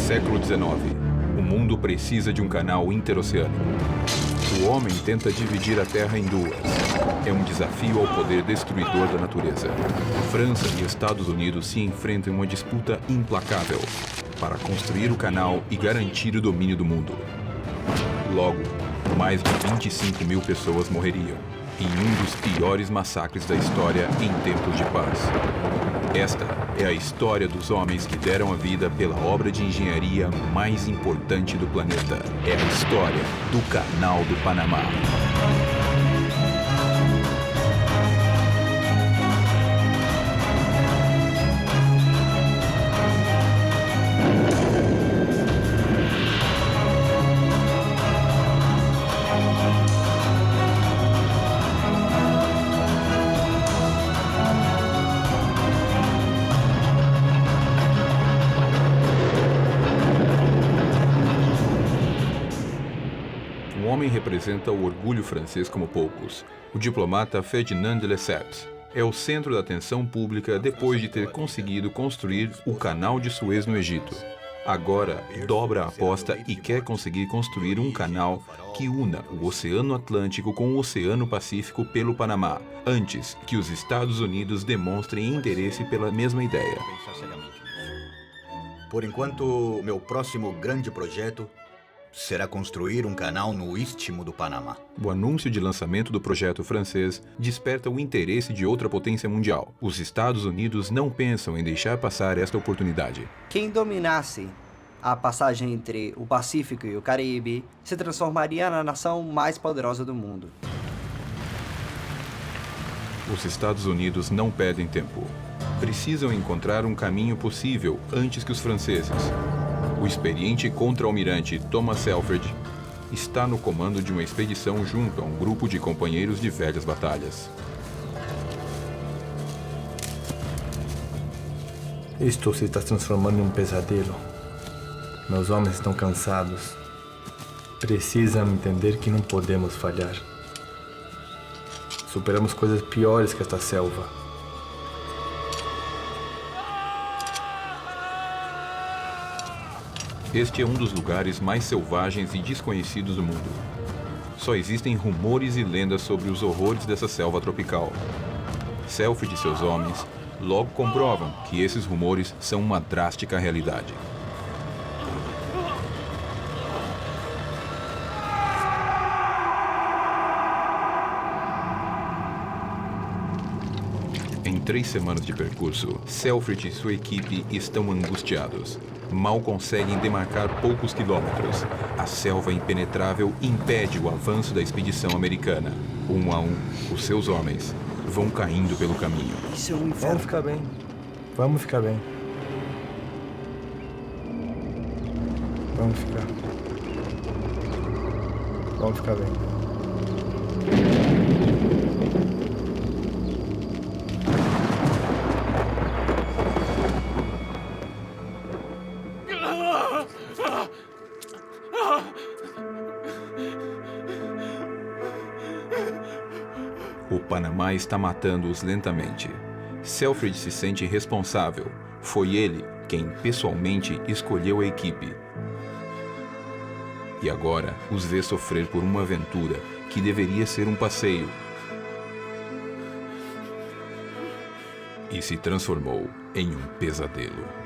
Século XIX. O mundo precisa de um canal interoceânico. O homem tenta dividir a Terra em duas. É um desafio ao poder destruidor da natureza. França e Estados Unidos se enfrentam em uma disputa implacável para construir o canal e garantir o domínio do mundo. Logo, mais de 25 mil pessoas morreriam em um dos piores massacres da história em tempos de paz. Esta é a história dos homens que deram a vida pela obra de engenharia mais importante do planeta. É a história do Canal do Panamá. O homem representa o orgulho francês como poucos. O diplomata Ferdinand de Lesseps é o centro da atenção pública depois de ter conseguido construir o Canal de Suez no Egito. Agora, dobra a aposta e quer conseguir construir um canal que una o Oceano Atlântico com o Oceano Pacífico pelo Panamá, antes que os Estados Unidos demonstrem interesse pela mesma ideia. Por enquanto, meu próximo grande projeto será construir um canal no Istmo do Panamá. O anúncio de lançamento do projeto francês desperta o interesse de outra potência mundial. Os Estados Unidos não pensam em deixar passar esta oportunidade. Quem dominasse a passagem entre o Pacífico e o Caribe se transformaria na nação mais poderosa do mundo. Os Estados Unidos não perdem tempo. Precisam encontrar um caminho possível antes que os franceses. O experiente contra-almirante Thomas Selfridge está no comando de uma expedição junto a um grupo de companheiros de velhas batalhas. Isto se está transformando em um pesadelo. Meus homens estão cansados. Precisam entender que não podemos falhar. Superamos coisas piores que esta selva. Este é um dos lugares mais selvagens e desconhecidos do mundo. Só existem rumores e lendas sobre os horrores dessa selva tropical. Selfridge e seus homens logo comprovam que esses rumores são uma drástica realidade. Em 3 semanas de percurso, Selfridge e sua equipe estão angustiados. Mal conseguem demarcar poucos quilômetros. A selva impenetrável impede o avanço da expedição americana. Um a um, os seus homens vão caindo pelo caminho. Isso é um inferno. Vamos ficar bem. Vamos ficar bem. Vamos ficar. Vamos ficar bem. O Panamá está matando-os lentamente. Selfridge se sente responsável. Foi ele quem pessoalmente escolheu a equipe. E agora os vê sofrer por uma aventura que deveria ser um passeio. E se transformou em um pesadelo.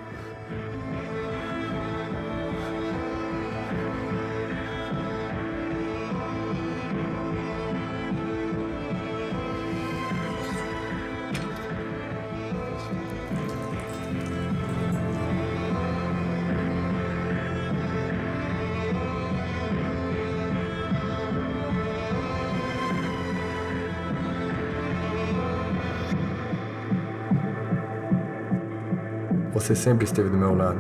Você sempre esteve do meu lado,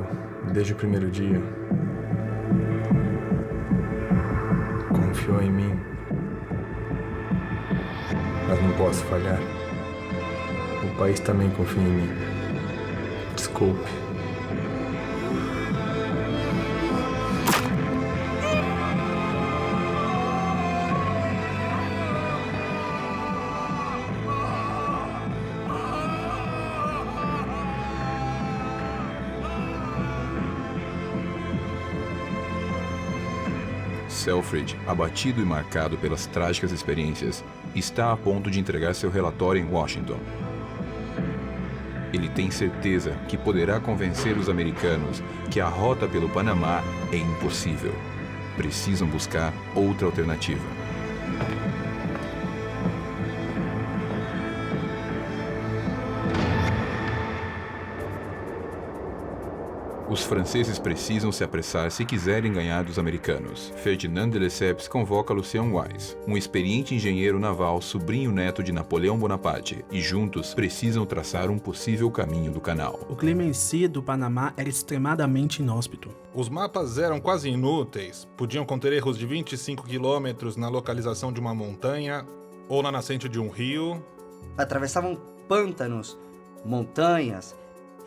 desde o primeiro dia. Confiou em mim. Mas não posso falhar. O país também confia em mim. Desculpe. Selfridge, abatido e marcado pelas trágicas experiências, está a ponto de entregar seu relatório em Washington. Ele tem certeza que poderá convencer os americanos que a rota pelo Panamá é impossível. Precisam buscar outra alternativa. Os franceses precisam se apressar se quiserem ganhar dos americanos. Ferdinand de Lesseps convoca Lucien Wise, um experiente engenheiro naval sobrinho neto de Napoleão Bonaparte, e juntos precisam traçar um possível caminho do canal. O clima em si do Panamá era extremadamente inóspito. Os mapas eram quase inúteis. Podiam conter erros de 25 quilômetros na localização de uma montanha ou na nascente de um rio. Atravessavam pântanos, montanhas,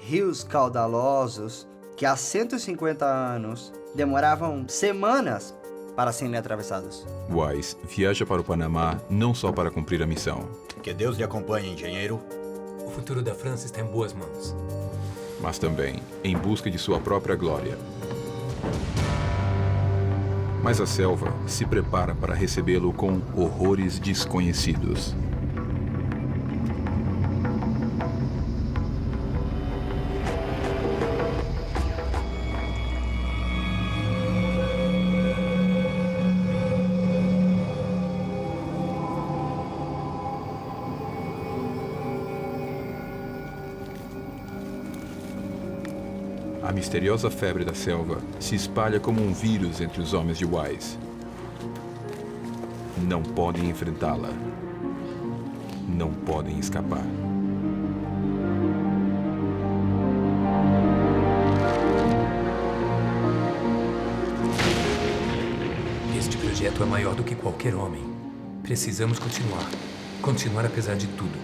rios caudalosos que há 150 anos demoravam semanas para serem atravessados. Wise viaja para o Panamá não só para cumprir a missão, Que Deus lhe acompanhe, engenheiro. O futuro da França está em boas mãos. mas também em busca de sua própria glória. Mas a selva se prepara para recebê-lo com horrores desconhecidos. A misteriosa febre da selva se espalha como um vírus entre os homens de Wise. Não podem enfrentá-la. Não podem escapar. Este projeto é maior do que qualquer homem. Precisamos continuar. Continuar apesar de tudo.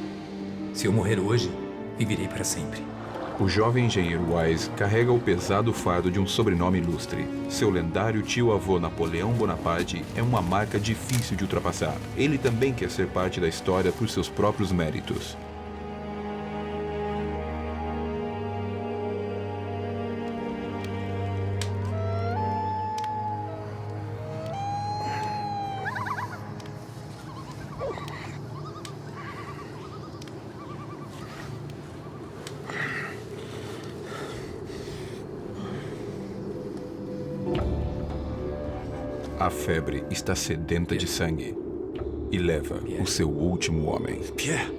Se eu morrer hoje, viverei para sempre. O jovem engenheiro Wise carrega o pesado fardo de um sobrenome ilustre. Seu lendário tio-avô Napoleão Bonaparte é uma marca difícil de ultrapassar. Ele também quer ser parte da história por seus próprios méritos. A febre está sedenta de sangue e leva o seu último homem. Pierre!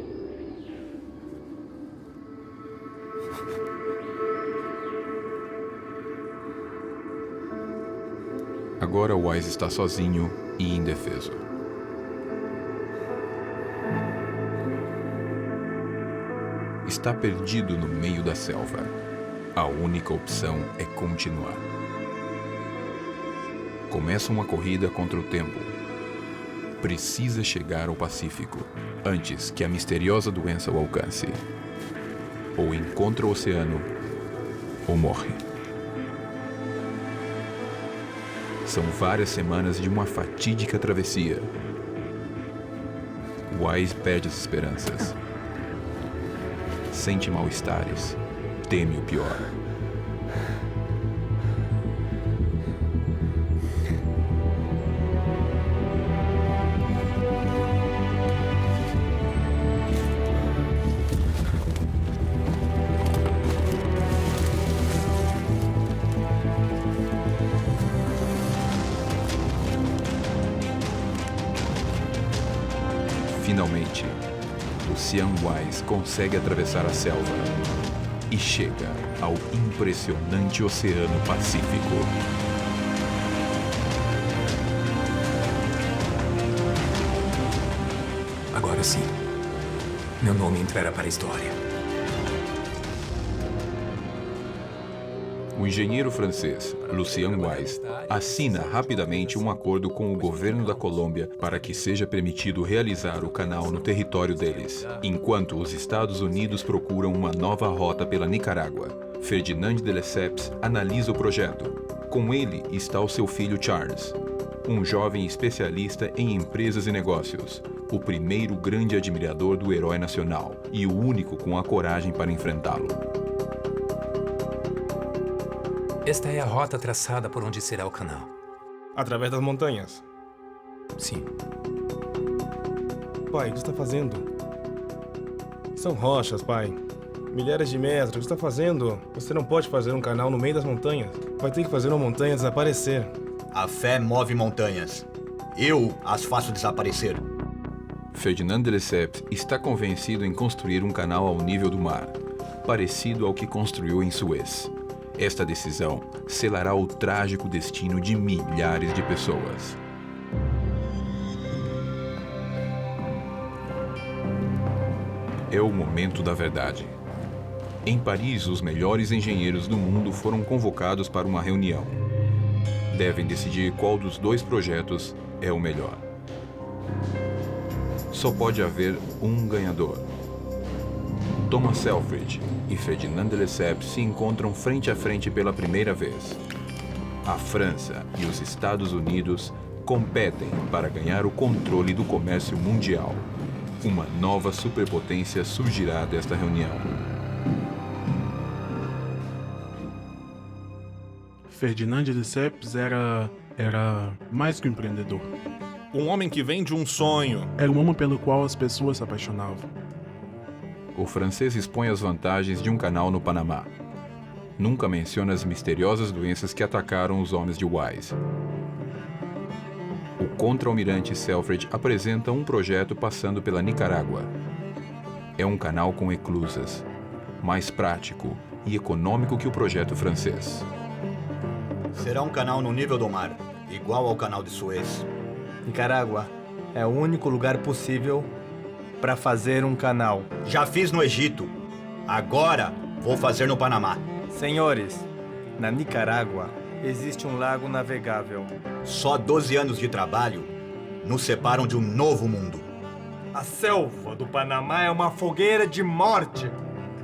Agora Wise está sozinho e indefeso. Está perdido no meio da selva. A única opção é continuar. Começa uma corrida contra o tempo. Precisa chegar ao Pacífico antes que a misteriosa doença o alcance. Ou encontra o oceano, ou morre. São várias semanas de uma fatídica travessia. Wise perde as esperanças. Sente mal-estares. Teme o pior. Finalmente, Lucien Wise consegue atravessar a selva e chega ao impressionante Oceano Pacífico. Agora sim, meu nome entrará para a história. O engenheiro francês Lucien Wise assina rapidamente um acordo com o governo da Colômbia para que seja permitido realizar o canal no território deles, enquanto os Estados Unidos procuram uma nova rota pela Nicarágua. Ferdinand de Lesseps analisa o projeto. Com ele está o seu filho Charles, um jovem especialista em empresas e negócios, o primeiro grande admirador do herói nacional e o único com a coragem para enfrentá-lo. Esta é a rota traçada por onde será o canal. Através das montanhas. Sim. Pai, o que você está fazendo? São rochas, pai. Milhares de metros, o que você está fazendo? Você não pode fazer um canal no meio das montanhas. Vai ter que fazer uma montanha desaparecer. A fé move montanhas. Eu as faço desaparecer. Ferdinand de Lesseps está convencido em construir um canal ao nível do mar, parecido ao que construiu em Suez. Esta decisão selará o trágico destino de milhares de pessoas. É o momento da verdade. Em Paris, os melhores engenheiros do mundo foram convocados para uma reunião. Devem decidir qual dos dois projetos é o melhor. Só pode haver um ganhador. Thomas Selfridge e Ferdinand de Lesseps se encontram frente a frente pela primeira vez. A França e os Estados Unidos competem para ganhar o controle do comércio mundial. Uma nova superpotência surgirá desta reunião. Ferdinand de Lesseps era mais que um empreendedor. Um homem que vem de um sonho. Era um homem pelo qual as pessoas se apaixonavam. O francês expõe as vantagens de um canal no Panamá. Nunca menciona as misteriosas doenças que atacaram os homens de Wise. O contra-almirante Selfridge apresenta um projeto passando pela Nicarágua. É um canal com eclusas, mais prático e econômico que o projeto francês. Será um canal no nível do mar, igual ao canal de Suez. Nicarágua é o único lugar possível para fazer um canal. Já fiz no Egito. Agora vou fazer no Panamá. Senhores, na Nicarágua existe um lago navegável. Só 12 anos de trabalho nos separam de um novo mundo. A selva do Panamá é uma fogueira de morte.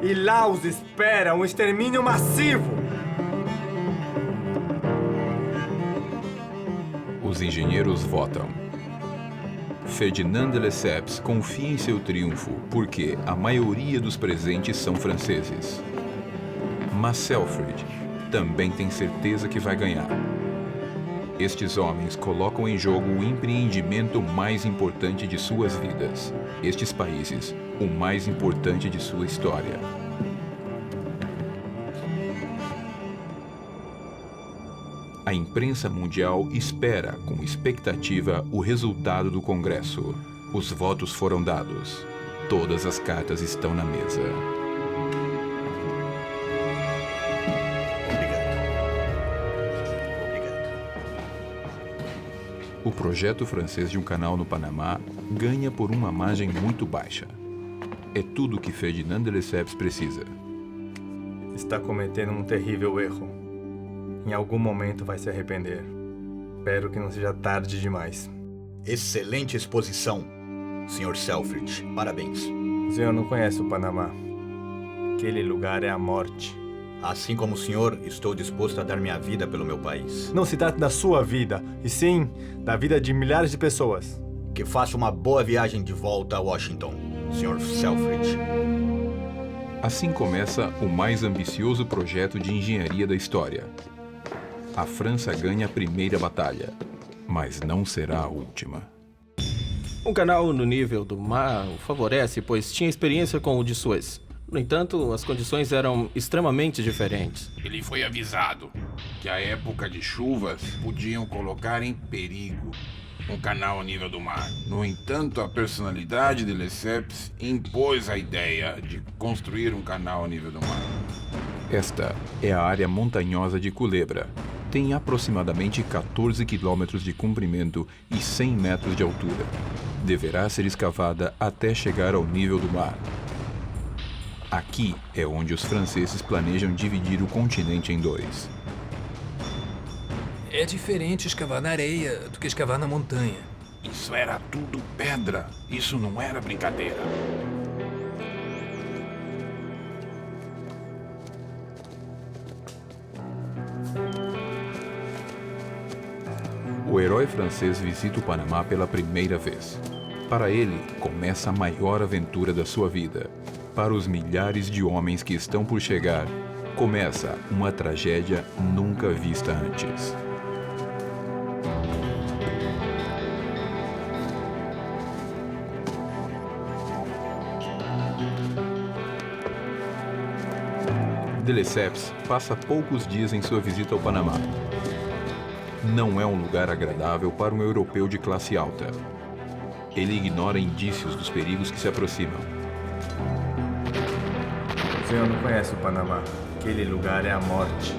E lá os espera um extermínio massivo. Os engenheiros votam. Ferdinand de Lesseps confia em seu triunfo porque a maioria dos presentes são franceses. Mas Selfridge também tem certeza que vai ganhar. Estes homens colocam em jogo o empreendimento mais importante de suas vidas. Estes países, o mais importante de sua história. A imprensa mundial espera, com expectativa, o resultado do Congresso. Os votos foram dados. Todas as cartas estão na mesa. O projeto francês de um canal no Panamá ganha por uma margem muito baixa. É tudo o que Ferdinand de Lesseps precisa. Está cometendo um terrível erro. Em algum momento vai se arrepender. Espero que não seja tarde demais. Excelente exposição, Sr. Selfridge. Parabéns. O senhor não conhece o Panamá. Aquele lugar é a morte. Assim como o senhor, estou disposto a dar minha vida pelo meu país. Não se trata da sua vida, e sim da vida de milhares de pessoas. Que faça uma boa viagem de volta a Washington, Sr. Selfridge. Assim começa o mais ambicioso projeto de engenharia da história. A França ganha a primeira batalha, mas não será a última. Um canal no nível do mar o favorece, pois tinha experiência com o de Suez. No entanto, as condições eram extremamente diferentes. Ele foi avisado que a época de chuvas podiam colocar em perigo um canal ao nível do mar. No entanto, a personalidade de Lesseps impôs a ideia de construir um canal ao nível do mar. Esta é a área montanhosa de Culebra. Tem aproximadamente 14 quilômetros de comprimento e 100 metros de altura. Deverá ser escavada até chegar ao nível do mar. Aqui é onde os franceses planejam dividir o continente em dois. É diferente escavar na areia do que escavar na montanha. Isso era tudo pedra. Isso não era brincadeira. O herói francês visita o Panamá pela primeira vez. Para ele, começa a maior aventura da sua vida. Para os milhares de homens que estão por chegar, começa uma tragédia nunca vista antes. de Lesseps passa poucos dias em sua visita ao Panamá. Não é um lugar agradável para um europeu de classe alta. Ele ignora indícios dos perigos que se aproximam. O senhor não conhece o Panamá. Aquele lugar é a morte.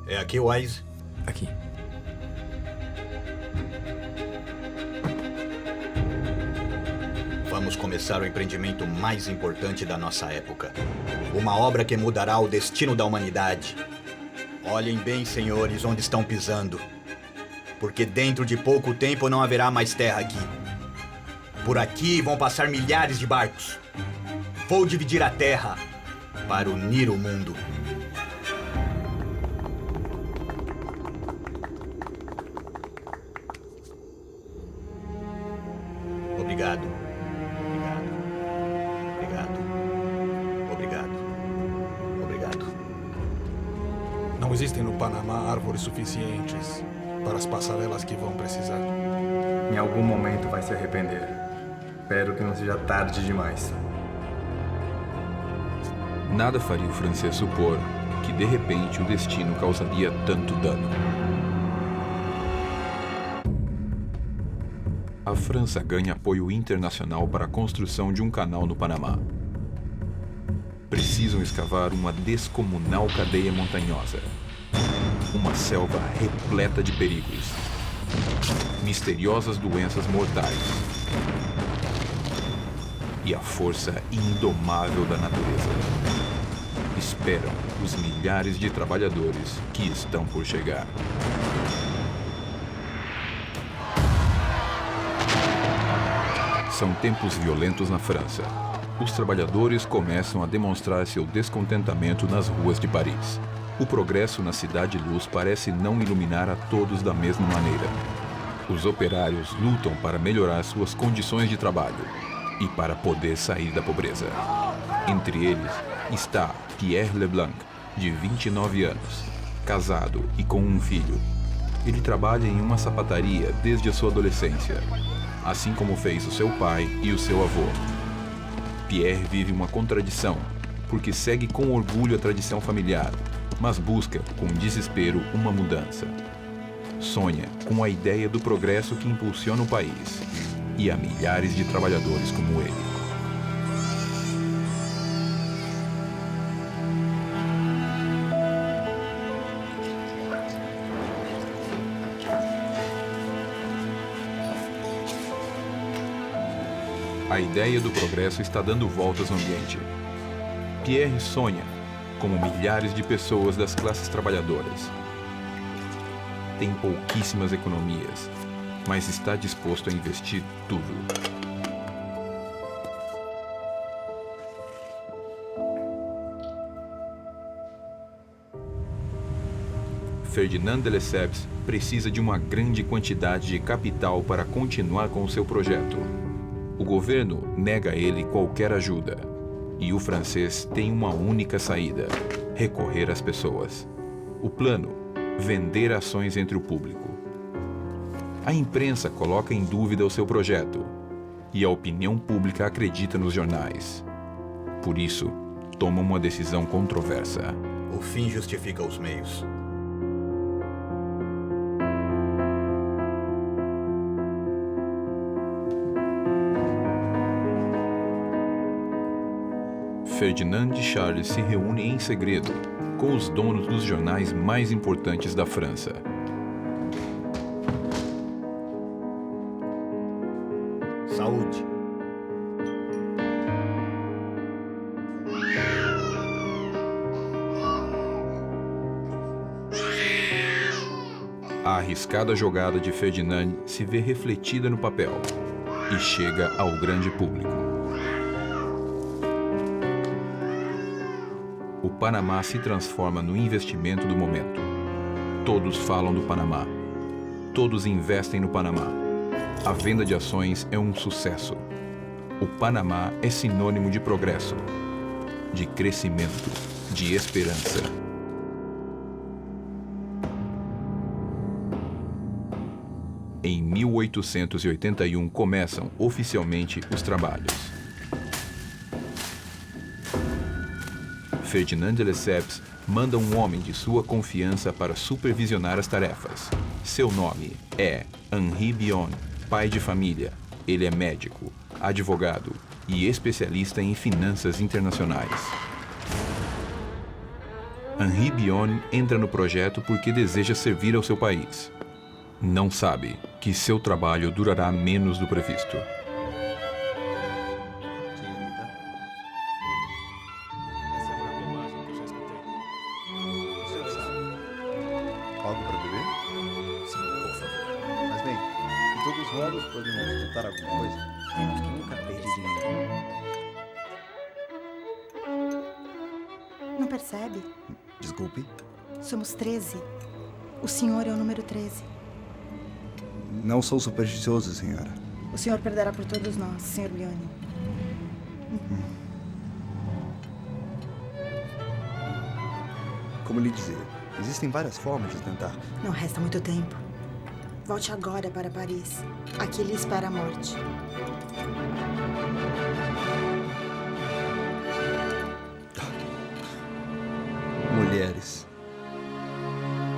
É aqui, Wise? Aqui. Vamos começar o empreendimento mais importante da nossa época. Uma obra que mudará o destino da humanidade. Olhem bem, senhores, onde estão pisando. Porque dentro de pouco tempo não haverá mais terra aqui. Por aqui vão passar milhares de barcos. Vou dividir a terra para unir o mundo. Obrigado. Obrigado. Não existem no Panamá árvores suficientes para as passarelas que vão precisar. Em algum momento vai se arrepender. Espero que não seja tarde demais. Nada faria o francês supor que, de repente, o destino causaria tanto dano. A França ganha apoio internacional para a construção de um canal no Panamá. Precisam escavar uma descomunal cadeia montanhosa. Uma selva repleta de perigos. Misteriosas doenças mortais. E a força indomável da natureza. Esperam os milhares de trabalhadores que estão por chegar. São tempos violentos na França. Os trabalhadores começam a demonstrar seu descontentamento nas ruas de Paris. O progresso na Cidade Luz parece não iluminar a todos da mesma maneira. Os operários lutam para melhorar suas condições de trabalho e para poder sair da pobreza. Entre eles está Pierre Leblanc, de 29 anos, casado e com um filho. Ele trabalha em uma sapataria desde a sua adolescência, assim como fez o seu pai e o seu avô. Pierre vive uma contradição, porque segue com orgulho a tradição familiar, mas busca, com desespero, uma mudança. Sonha com a ideia do progresso que impulsiona o país, e há milhares de trabalhadores como ele. A ideia do progresso está dando voltas no ambiente. Pierre sonha, como milhares de pessoas das classes trabalhadoras. Tem pouquíssimas economias, mas está disposto a investir tudo. Ferdinand de Lesseps precisa de uma grande quantidade de capital para continuar com o seu projeto. O governo nega a ele qualquer ajuda. E o francês tem uma única saída: recorrer às pessoas. O plano: vender ações entre o público. A imprensa coloca em dúvida o seu projeto. E a opinião pública acredita nos jornais. Por isso, toma uma decisão controversa. O fim justifica os meios. Ferdinand e Charles se reúnem em segredo com os donos dos jornais mais importantes da França. Saúde. A arriscada jogada de Ferdinand se vê refletida no papel e chega ao grande público. O Panamá se transforma no investimento do momento. Todos falam do Panamá. Todos investem no Panamá. A venda de ações é um sucesso. O Panamá é sinônimo de progresso. de crescimento, de esperança. Em 1881 começam oficialmente os trabalhos. Ferdinand de Lesseps manda um homem de sua confiança para supervisionar as tarefas. Seu nome é Henri Bion, pai de família. Ele é médico, advogado e especialista em finanças internacionais. Henri Bion entra no projeto porque deseja servir ao seu país. Não sabe que seu trabalho durará menos do previsto. Algo para beber? Sim, por favor. Mas bem, de todos os modos, podemos tentar alguma coisa. Temos que nunca perder dinheiro. Não percebe? Desculpe. Somos 13. O senhor é o número 13. Não sou supersticioso, senhora. O senhor perderá por todos nós, senhor Bione. Como lhe dizer, existem várias formas de tentar. Não resta muito tempo. Volte agora para Paris. Aqui lhe espera a morte. Mulheres.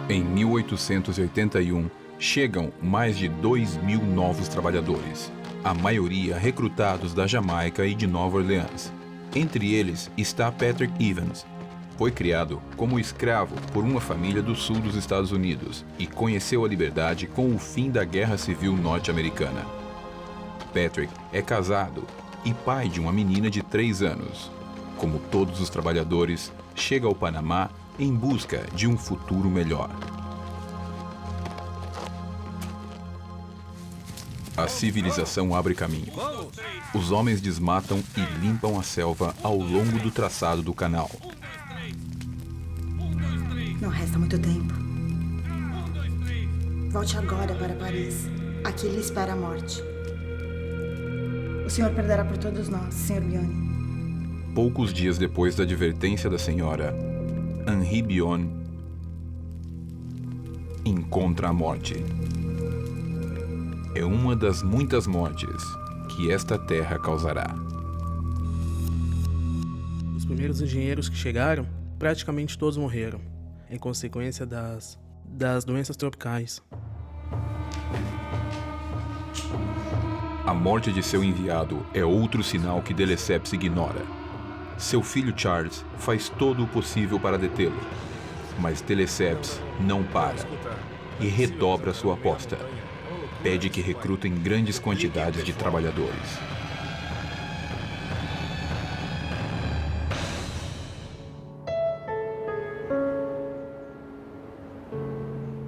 Em 1881, chegam mais de 2.000 novos trabalhadores, a maioria recrutados da Jamaica e de Nova Orleans. Entre eles está Patrick Evans. Foi criado como escravo por uma família do sul dos Estados Unidos e conheceu a liberdade com o fim da Guerra Civil Norte-Americana. Patrick é casado e pai de uma menina de 3 anos. Como todos os trabalhadores, chega ao Panamá em busca de um futuro melhor. A civilização abre caminho. Os homens desmatam e limpam a selva ao longo do traçado do canal. Não resta muito tempo. Volte agora para Paris. Aqui lhe espera a morte. O senhor perderá por todos nós, senhor Bione. Poucos dias depois da advertência da senhora, Henri Bion encontra a morte. É uma das muitas mortes que esta terra causará. Os primeiros engenheiros que chegaram, praticamente todos morreram, em consequência das doenças tropicais. A morte de seu enviado é outro sinal que de Lesseps ignora. Seu filho Charles faz todo o possível para detê-lo, mas de Lesseps não para e redobra sua aposta. Pede que recrutem grandes quantidades de trabalhadores.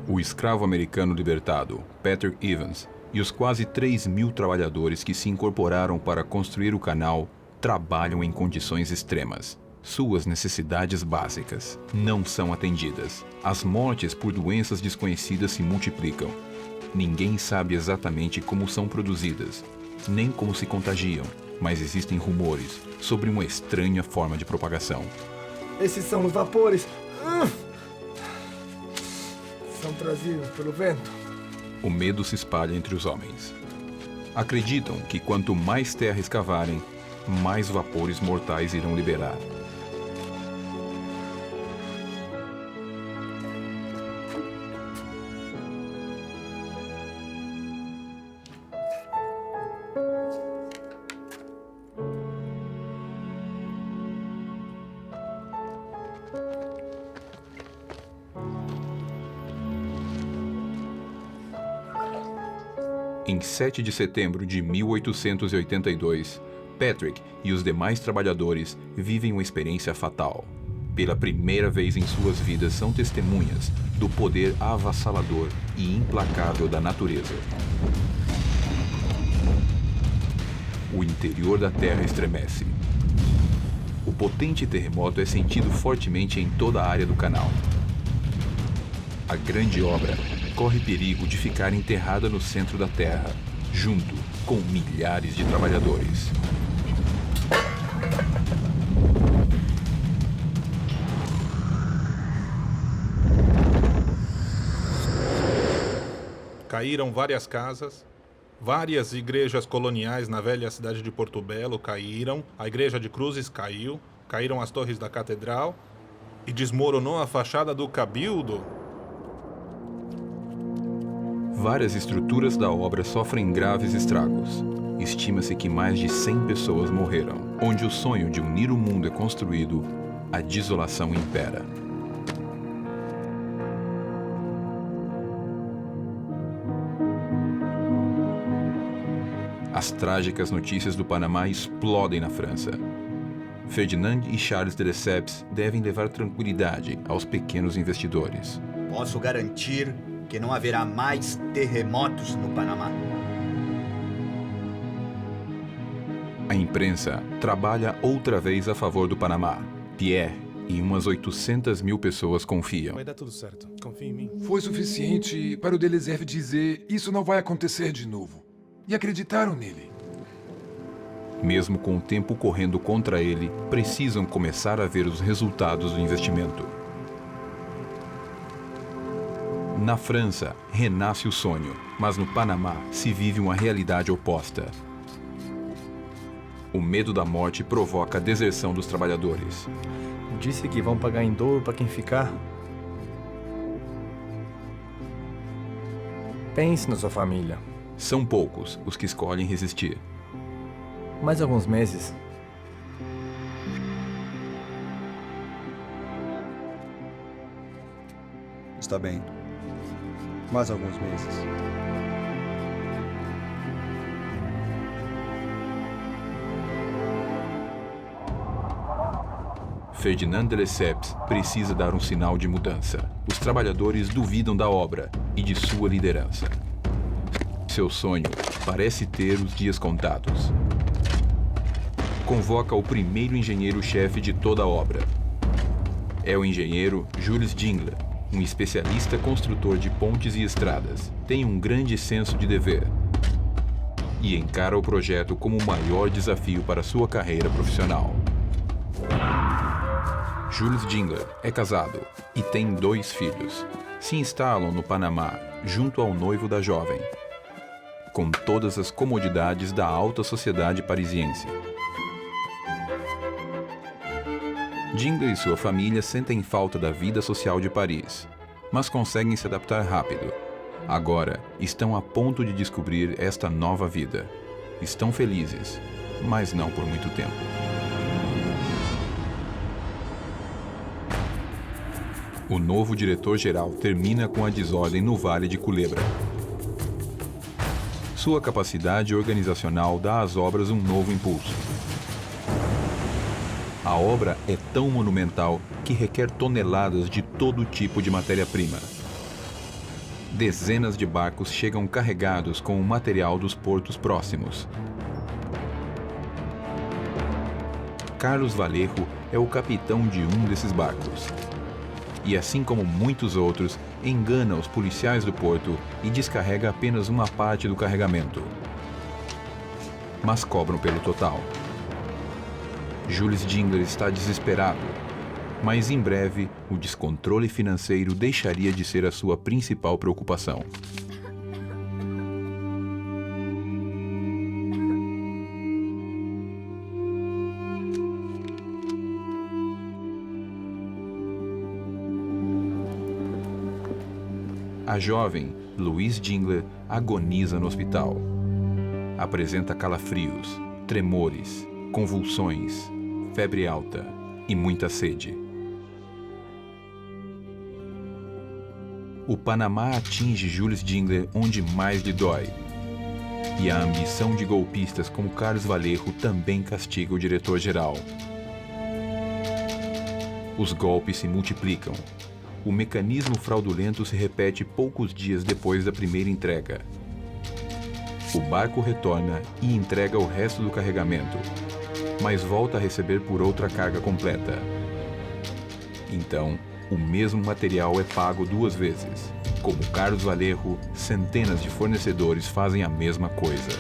O escravo americano libertado, Patrick Evans, e os quase 3.000 trabalhadores que se incorporaram para construir o canal trabalham em condições extremas. Suas necessidades básicas não são atendidas. As mortes por doenças desconhecidas se multiplicam. Ninguém sabe exatamente como são produzidas, nem como se contagiam, mas existem rumores sobre uma estranha forma de propagação. Esses são os vapores. São trazidos pelo vento. O medo se espalha entre os homens. Acreditam que quanto mais terra escavarem, mais vapores mortais irão liberar. Em 7 de setembro de 1882, Patrick e os demais trabalhadores vivem uma experiência fatal. Pela primeira vez em suas vidas são testemunhas do poder avassalador e implacável da natureza. O interior da Terra estremece. O potente terremoto é sentido fortemente em toda a área do canal. A grande obra corre perigo de ficar enterrada no centro da Terra, junto com milhares de trabalhadores. caíram várias casas, várias igrejas coloniais na velha cidade de Porto Belo caíram, a igreja de Cruzes caiu, caíram as torres da catedral e desmoronou a fachada do cabildo. Várias estruturas da obra sofrem graves estragos. Estima-se que mais de 100 pessoas morreram. Onde o sonho de unir o mundo é construído, a desolação impera. As trágicas notícias do Panamá explodem na França. Ferdinand e Charles de Lesseps devem levar tranquilidade aos pequenos investidores. Posso garantir que não haverá mais terremotos no Panamá. A imprensa trabalha outra vez a favor do Panamá. Pierre e umas 800 mil pessoas confiam. Vai dar tudo certo. Confia em mim. Foi suficiente para o de Lesseps dizer isso não vai acontecer de novo. E acreditaram nele. Mesmo com o tempo correndo contra ele, precisam começar a ver os resultados do investimento. Na França, renasce o sonho, mas no Panamá se vive uma realidade oposta. O medo da morte provoca a deserção dos trabalhadores. Disse que vão pagar em dólar para quem ficar. Pense na sua família. São poucos os que escolhem resistir. Mais alguns meses. Está bem. Mais alguns meses. Ferdinand de Lesseps precisa dar um sinal de mudança. Os trabalhadores duvidam da obra e de sua liderança. Seu sonho parece ter os dias contados. Convoca o primeiro engenheiro-chefe de toda a obra. É o engenheiro Jules Dingler, um especialista construtor de pontes e estradas. Tem um grande senso de dever e encara o projeto como o maior desafio para sua carreira profissional. Jules Dingler é casado e tem 2 filhos. Se instalam no Panamá, junto ao noivo da jovem, com todas as comodidades da alta sociedade parisiense. Dingler e sua família sentem falta da vida social de Paris, mas conseguem se adaptar rápido. Agora, estão a ponto de descobrir esta nova vida. Estão felizes, mas não por muito tempo. O novo diretor-geral termina com a desordem no Vale de Culebra. Sua capacidade organizacional dá às obras um novo impulso. A obra é tão monumental que requer toneladas de todo tipo de matéria-prima. Dezenas de barcos chegam carregados com o material dos portos próximos. Carlos Vallejo é o capitão de um desses barcos. E, assim como muitos outros, engana os policiais do porto e descarrega apenas uma parte do carregamento. Mas cobram pelo total. Jules Dingler está desesperado, mas em breve o descontrole financeiro deixaria de ser a sua principal preocupação. A jovem Louise Dingler agoniza no hospital. Apresenta calafrios, tremores, convulsões, febre alta e muita sede. O Panamá atinge Jules Dingler onde mais lhe dói. E a ambição de golpistas como Carlos Vallejo também castiga o diretor-geral. Os golpes se multiplicam. O mecanismo fraudulento se repete poucos dias depois da primeira entrega. O barco retorna e entrega o resto do carregamento, mas volta a receber por outra carga completa. Então, o mesmo material é pago 2 vezes. Como Carlos Vallejo, centenas de fornecedores fazem a mesma coisa.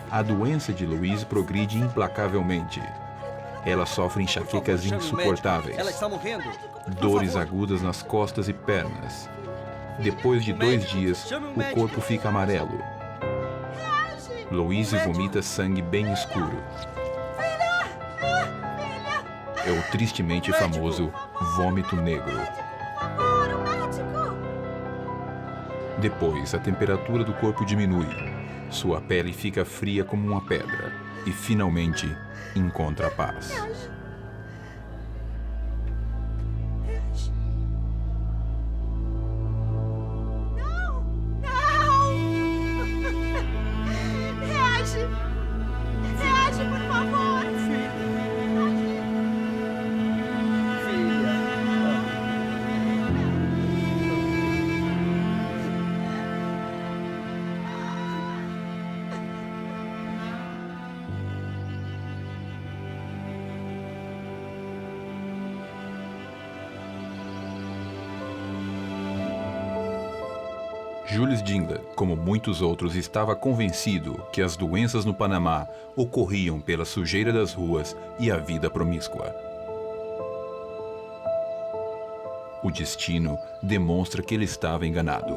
A doença de Louise progride implacavelmente. Ela sofre enxaquecas insuportáveis, Ela está morrendo. dores agudas nas costas e pernas, Depois de 2 dias, o corpo fica amarelo. Louise vomita sangue bem escuro. É o tristemente famoso vômito negro. Depois, a temperatura do corpo diminui. Sua pele fica fria como uma pedra. E, finalmente, encontra a paz. Reage, por favor! Jules Dingler, como muitos outros, estava convencido que as doenças no Panamá ocorriam pela sujeira das ruas e a vida promíscua. O destino demonstra que ele estava enganado.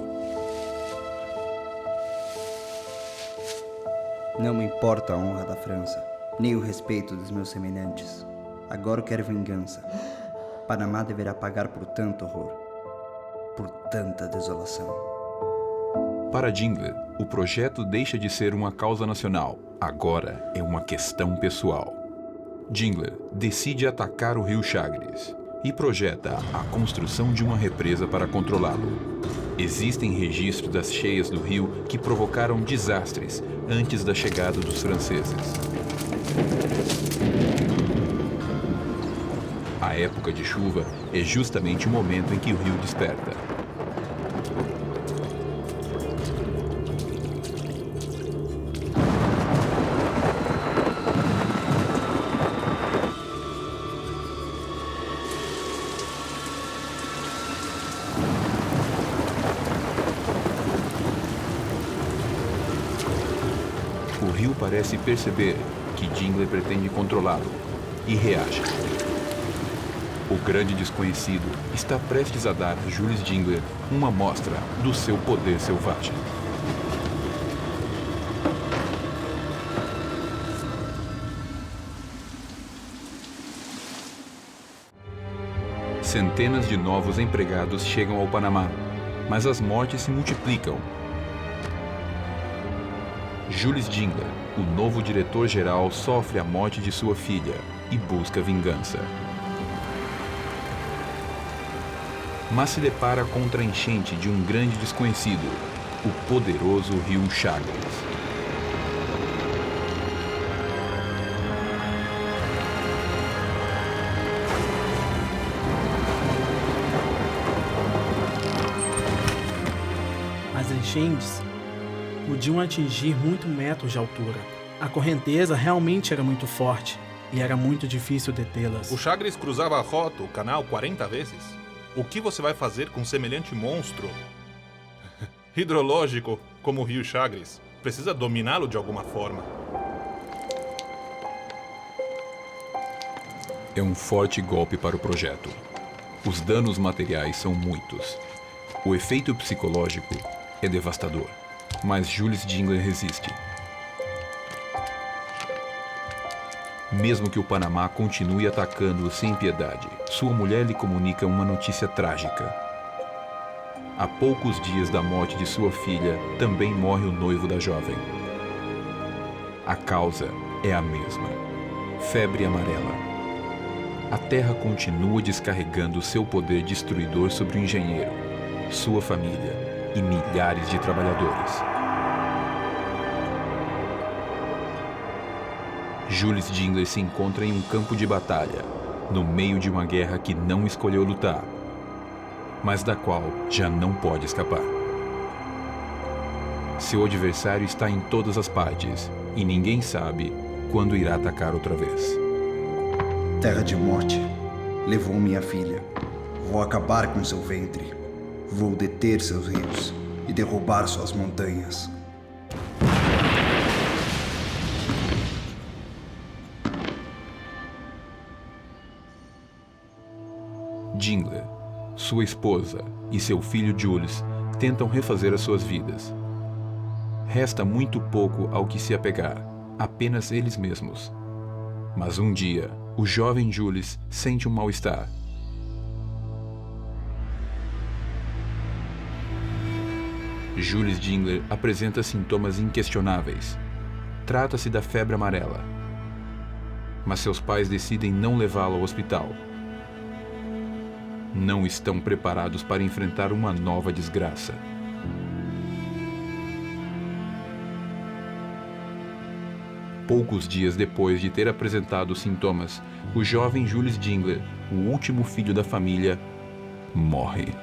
Não me importa a honra da França, nem o respeito dos meus semelhantes. Agora eu quero vingança. Panamá deverá pagar por tanto horror, por tanta desolação. Para Dingler, o projeto deixa de ser uma causa nacional. Agora é uma questão pessoal. Dingler decide atacar o rio Chagres e projeta a construção de uma represa para controlá-lo. Existem registros das cheias do rio que provocaram desastres antes da chegada dos franceses. A época de chuva é justamente o momento em que o rio desperta. O rio parece perceber que Dingler pretende controlá-lo e reage. O grande desconhecido está prestes a dar a Jules Dingler uma amostra do seu poder selvagem. Centenas de novos empregados chegam ao Panamá, mas as mortes se multiplicam. Jules Dingler, o novo diretor-geral, sofre a morte de sua filha e busca vingança. Mas se depara contra a enchente de um grande desconhecido, o poderoso rio Chagres. As enchentes podiam atingir muitos metros de altura. A correnteza realmente era muito forte e era muito difícil detê-las. O Chagres cruzava a rota, o canal, 40 vezes. O que você vai fazer com semelhante monstro hidrológico como o rio Chagres? Precisa dominá-lo de alguma forma. É um forte golpe para o projeto. Os danos materiais são muitos. O efeito psicológico é devastador, mas Jules Dingler resiste. Mesmo que o Panamá continue atacando-o sem piedade, sua mulher lhe comunica uma notícia trágica. Há poucos dias da morte de sua filha, também morre o noivo da jovem. A causa é a mesma: febre amarela. A Terra continua descarregando seu poder destruidor sobre o engenheiro, sua família e milhares de trabalhadores. Jules Dingler se encontra em um campo de batalha, no meio de uma guerra que não escolheu lutar, mas da qual já não pode escapar. Seu adversário está em todas as partes e ninguém sabe quando irá atacar outra vez. Terra de morte, levou minha filha. Vou acabar com seu ventre. Vou deter seus rios e derrubar suas montanhas. Dingler, sua esposa e seu filho Jules tentam refazer as suas vidas. Resta muito pouco ao que se apegar, apenas eles mesmos. Mas um dia, o jovem Jules sente um mal-estar. Jules Jingler apresenta sintomas inquestionáveis. Trata-se da febre amarela. Mas seus pais decidem não levá-lo ao hospital. Não estão preparados para enfrentar uma nova desgraça. Poucos dias depois de ter apresentado os sintomas, o jovem Jules Jingler, o último filho da família, morre.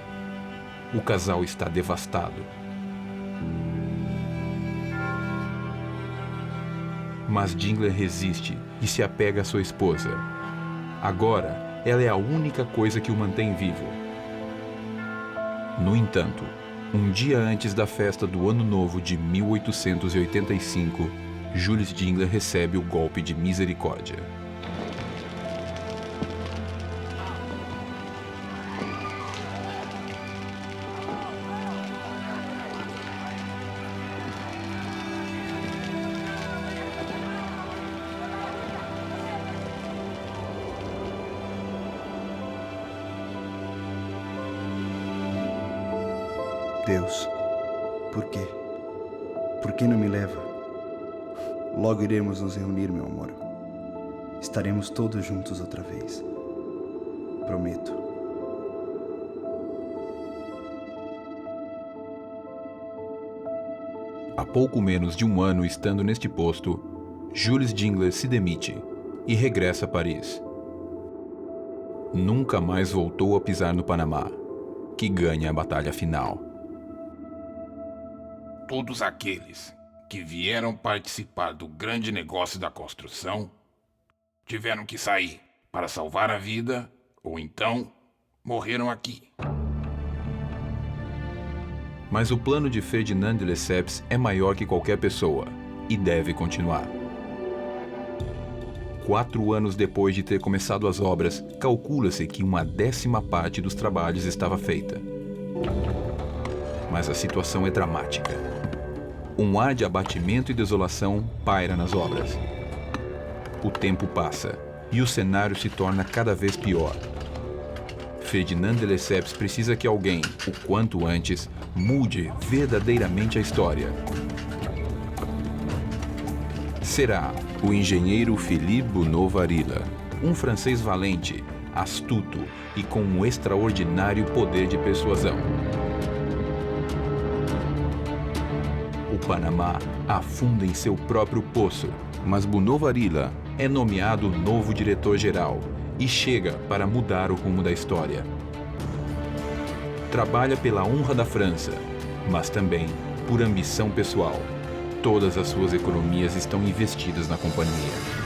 O casal está devastado. Mas Jingler resiste e se apega à sua esposa. Agora, ela é a única coisa que o mantém vivo. No entanto, um dia antes da festa do Ano Novo de 1885, Jules Jingler recebe o golpe de misericórdia. Deus, por quê? Por que não me leva? Logo iremos nos reunir, meu amor. Estaremos todos juntos outra vez. Prometo. Há pouco menos de um ano estando neste posto, Jules Jingler se demite e regressa a Paris. Nunca mais voltou a pisar no Panamá, que ganha a batalha final. Todos aqueles que vieram participar do grande negócio da construção tiveram que sair para salvar a vida ou então morreram aqui. Mas o plano de Ferdinand de Lesseps é maior que qualquer pessoa e deve continuar. 4 anos depois de ter começado as obras, calcula-se que 1/10 parte dos trabalhos estava feita. Mas a situação é dramática. Um ar de abatimento e desolação paira nas obras. O tempo passa e o cenário se torna cada vez pior. Ferdinand de Lesseps precisa que alguém, o quanto antes, mude verdadeiramente a história. Será o engenheiro Philippe Bonneau-Varilla, um francês valente, astuto e com um extraordinário poder de persuasão. O Panamá afunda em seu próprio poço, mas Bonneau-Varilla é nomeado novo diretor-geral e chega para mudar o rumo da história. Trabalha pela honra da França, mas também por ambição pessoal. Todas as suas economias estão investidas na companhia.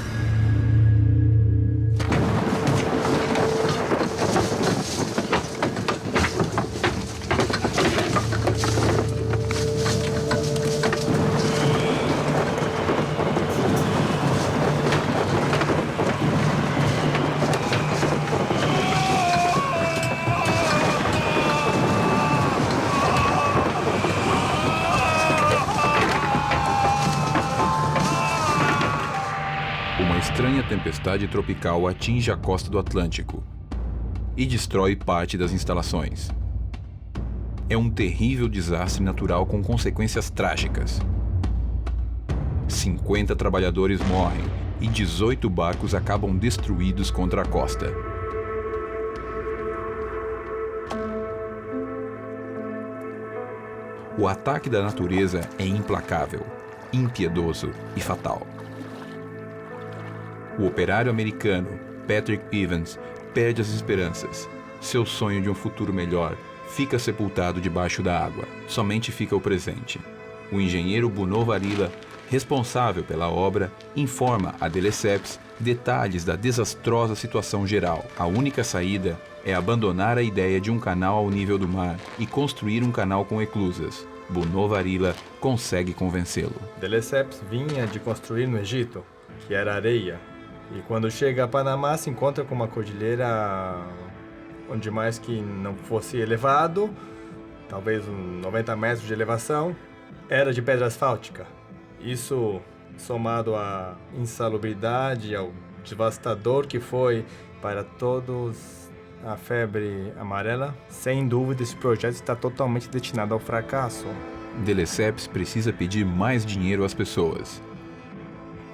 Estranha tempestade tropical atinge a costa do Atlântico e destrói parte das instalações. É um terrível desastre natural com consequências trágicas. 50 trabalhadores morrem e 18 barcos acabam destruídos contra a costa. O ataque da natureza é implacável, impiedoso e fatal. O operário americano, Patrick Evans, perde as esperanças. Seu sonho de um futuro melhor fica sepultado debaixo da água. Somente fica o presente. O engenheiro Bonneau-Varilla, responsável pela obra, informa a de Lesseps detalhes da desastrosa situação geral. A única saída é abandonar a ideia de um canal ao nível do mar e construir um canal com eclusas. Bonneau-Varilla consegue convencê-lo. De Lesseps vinha de construir no Egito, que era areia. E quando chega a Panamá, se encontra com uma cordilheira onde mais que não fosse elevado, talvez uns 90 metros de elevação, era de pedra asfáltica. Isso, somado à insalubridade, ao devastador que foi para todos a febre amarela, sem dúvida esse projeto está totalmente destinado ao fracasso. De Lesseps precisa pedir mais dinheiro às pessoas.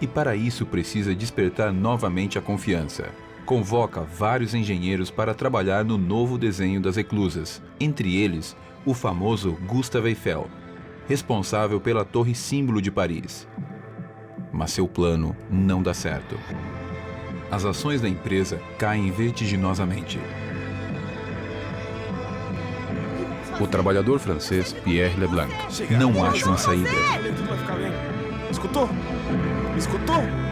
E para isso precisa despertar novamente a confiança. Convoca vários engenheiros para trabalhar no novo desenho das eclusas, entre eles o famoso Gustave Eiffel, responsável pela torre símbolo de Paris. Mas seu plano não dá certo. As ações da empresa caem vertiginosamente. O trabalhador francês Pierre Leblanc não acha uma saída. Tudo vai ficar bem. Escutou? Escutou?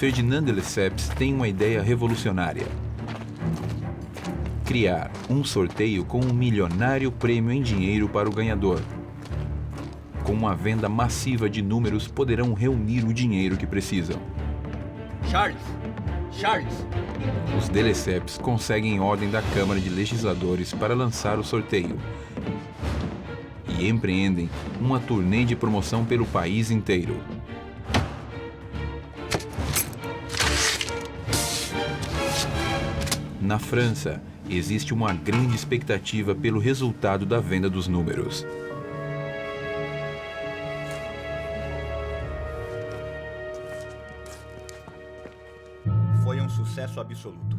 Ferdinand de Lesseps tem uma ideia revolucionária: criar um sorteio com um milionário prêmio em dinheiro para o ganhador. Com uma venda massiva de números, poderão reunir o dinheiro que precisam. Charles! Charles! Os de Lesseps conseguem ordem da Câmara de Legisladores para lançar o sorteio e empreendem uma turnê de promoção pelo país inteiro. Na França, existe uma grande expectativa pelo resultado da venda dos números. Foi um sucesso absoluto.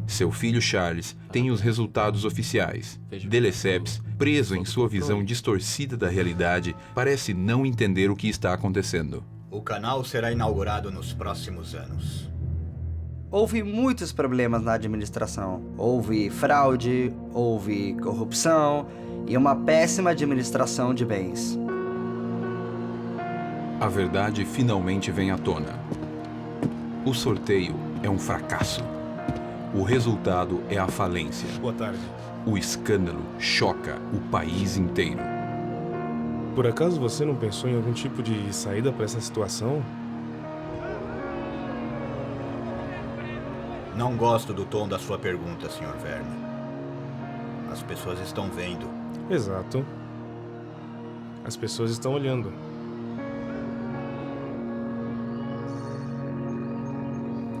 Seu filho Charles tem os resultados oficiais. De Lesseps, preso em sua visão distorcida da realidade, parece não entender o que está acontecendo. O canal será inaugurado nos próximos anos. Houve muitos problemas na administração. Houve fraude, houve corrupção e uma péssima administração de bens. A verdade finalmente vem à tona. O sorteio é um fracasso. O resultado é a falência. Boa tarde. O escândalo choca o país inteiro. Por acaso você não pensou em algum tipo de saída para essa situação? Não gosto do tom da sua pergunta, Sr. Verne. As pessoas estão vendo. Exato. As pessoas estão olhando.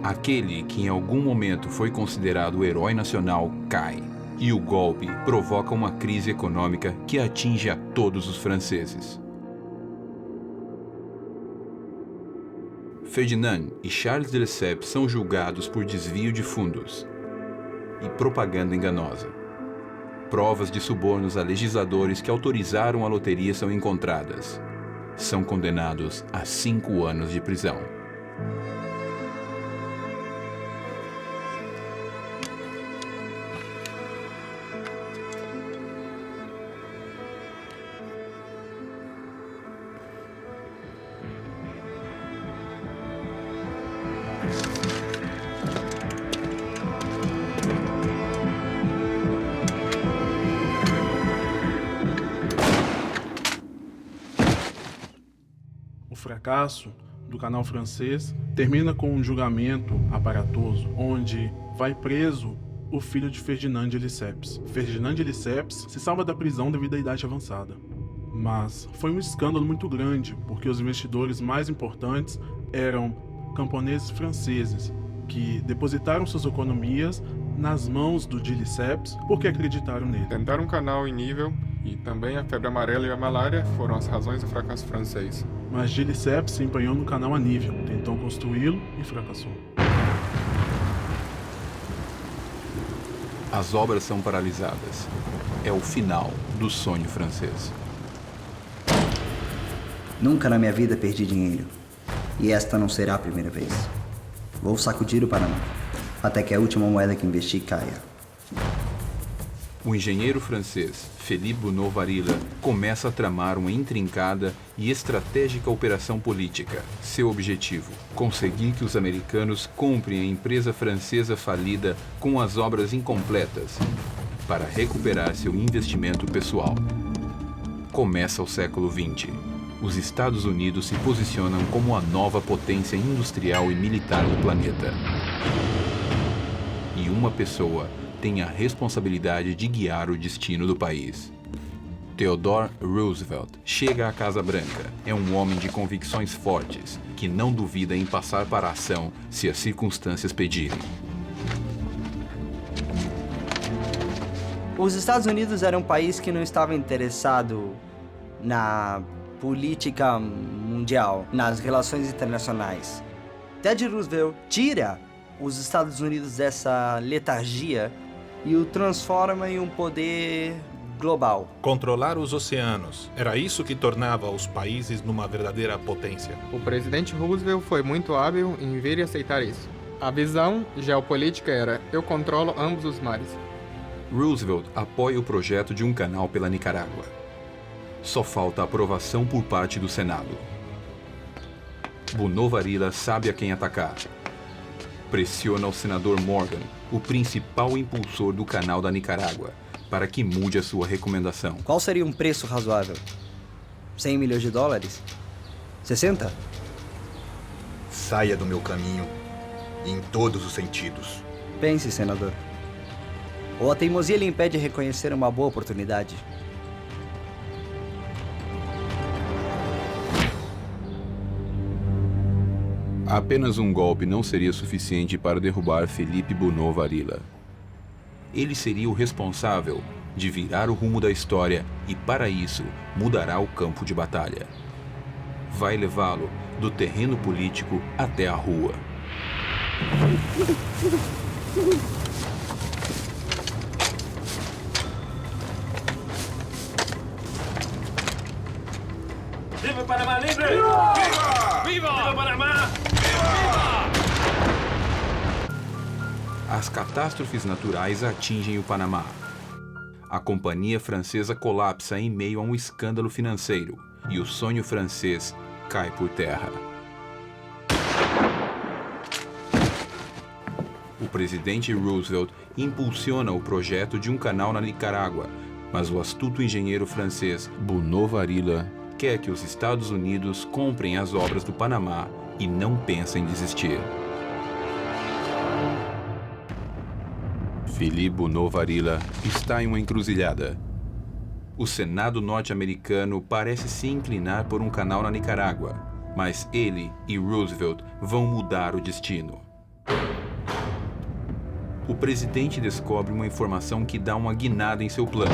Aquele que em algum momento foi considerado o herói nacional cai, e o golpe provoca uma crise econômica que atinge a todos os franceses. Ferdinand e Charles de Lesseps são julgados por desvio de fundos e propaganda enganosa. Provas de subornos a legisladores que autorizaram a loteria são encontradas. São condenados a 5 anos de prisão. O fracasso do canal francês termina com um julgamento aparatoso, onde vai preso o filho de Ferdinand de Lesseps. Ferdinand de Lesseps se salva da prisão devido à idade avançada. Mas foi um escândalo muito grande, porque os investidores mais importantes eram camponeses franceses, que depositaram suas economias nas mãos do de Lesseps porque acreditaram nele. Tentar um canal em nível e também a febre amarela e a malária foram as razões do fracasso francês. Mas de Lesseps se empenhou no canal a nível, tentou construí-lo e fracassou. As obras são paralisadas. É o final do sonho francês. Nunca na minha vida perdi dinheiro. E esta não será a primeira vez. Vou sacudir o Panamá, até que a última moeda que investi caia. O engenheiro francês Philippe Bonneau-Varilla começa a tramar uma intrincada e estratégica operação política. Seu objetivo: conseguir que os americanos comprem a empresa francesa falida com as obras incompletas para recuperar seu investimento pessoal. Começa o século XX. Os Estados Unidos se posicionam como a nova potência industrial e militar do planeta. E uma pessoa tem a responsabilidade de guiar o destino do país. Theodore Roosevelt chega à Casa Branca. É um homem de convicções fortes, que não duvida em passar para a ação se as circunstâncias pedirem. Os Estados Unidos era um país que não estava interessado na política mundial, nas relações internacionais. Ted Roosevelt tira os Estados Unidos dessa letargia e o transforma em um poder global. Controlar os oceanos. Era isso que tornava os países numa verdadeira potência. O presidente Roosevelt foi muito hábil em ver e aceitar isso. A visão geopolítica era: eu controlo ambos os mares. Roosevelt apoia o projeto de um canal pela Nicarágua. Só falta a aprovação por parte do Senado. Bonneau-Varilla sabe a quem atacar. Pressiona o senador Morgan, o principal impulsor do canal da Nicarágua, para que mude a sua recomendação. Qual seria um preço razoável? 100 milhões de dólares? 60? Saia do meu caminho, em todos os sentidos. Pense, senador. Ou a teimosia lhe impede de reconhecer uma boa oportunidade? Apenas um golpe não seria suficiente para derrubar Philippe Bonneau-Varilla. Ele seria o responsável de virar o rumo da história e, para isso, mudará o campo de batalha. Vai levá-lo do terreno político até a rua. Viva o Panamá livre! Viva! Viva! Viva o Panamá! As catástrofes naturais atingem o Panamá. A companhia francesa colapsa em meio a um escândalo financeiro e o sonho francês cai por terra. O presidente Roosevelt impulsiona o projeto de um canal na Nicarágua, mas o astuto engenheiro francês Bonneau-Varilla quer que os Estados Unidos comprem as obras do Panamá e não pensa em desistir. Philippe Bonneau-Varilla está em uma encruzilhada. O Senado norte-americano parece se inclinar por um canal na Nicarágua, mas ele e Roosevelt vão mudar o destino. O presidente descobre uma informação que dá uma guinada em seu plano.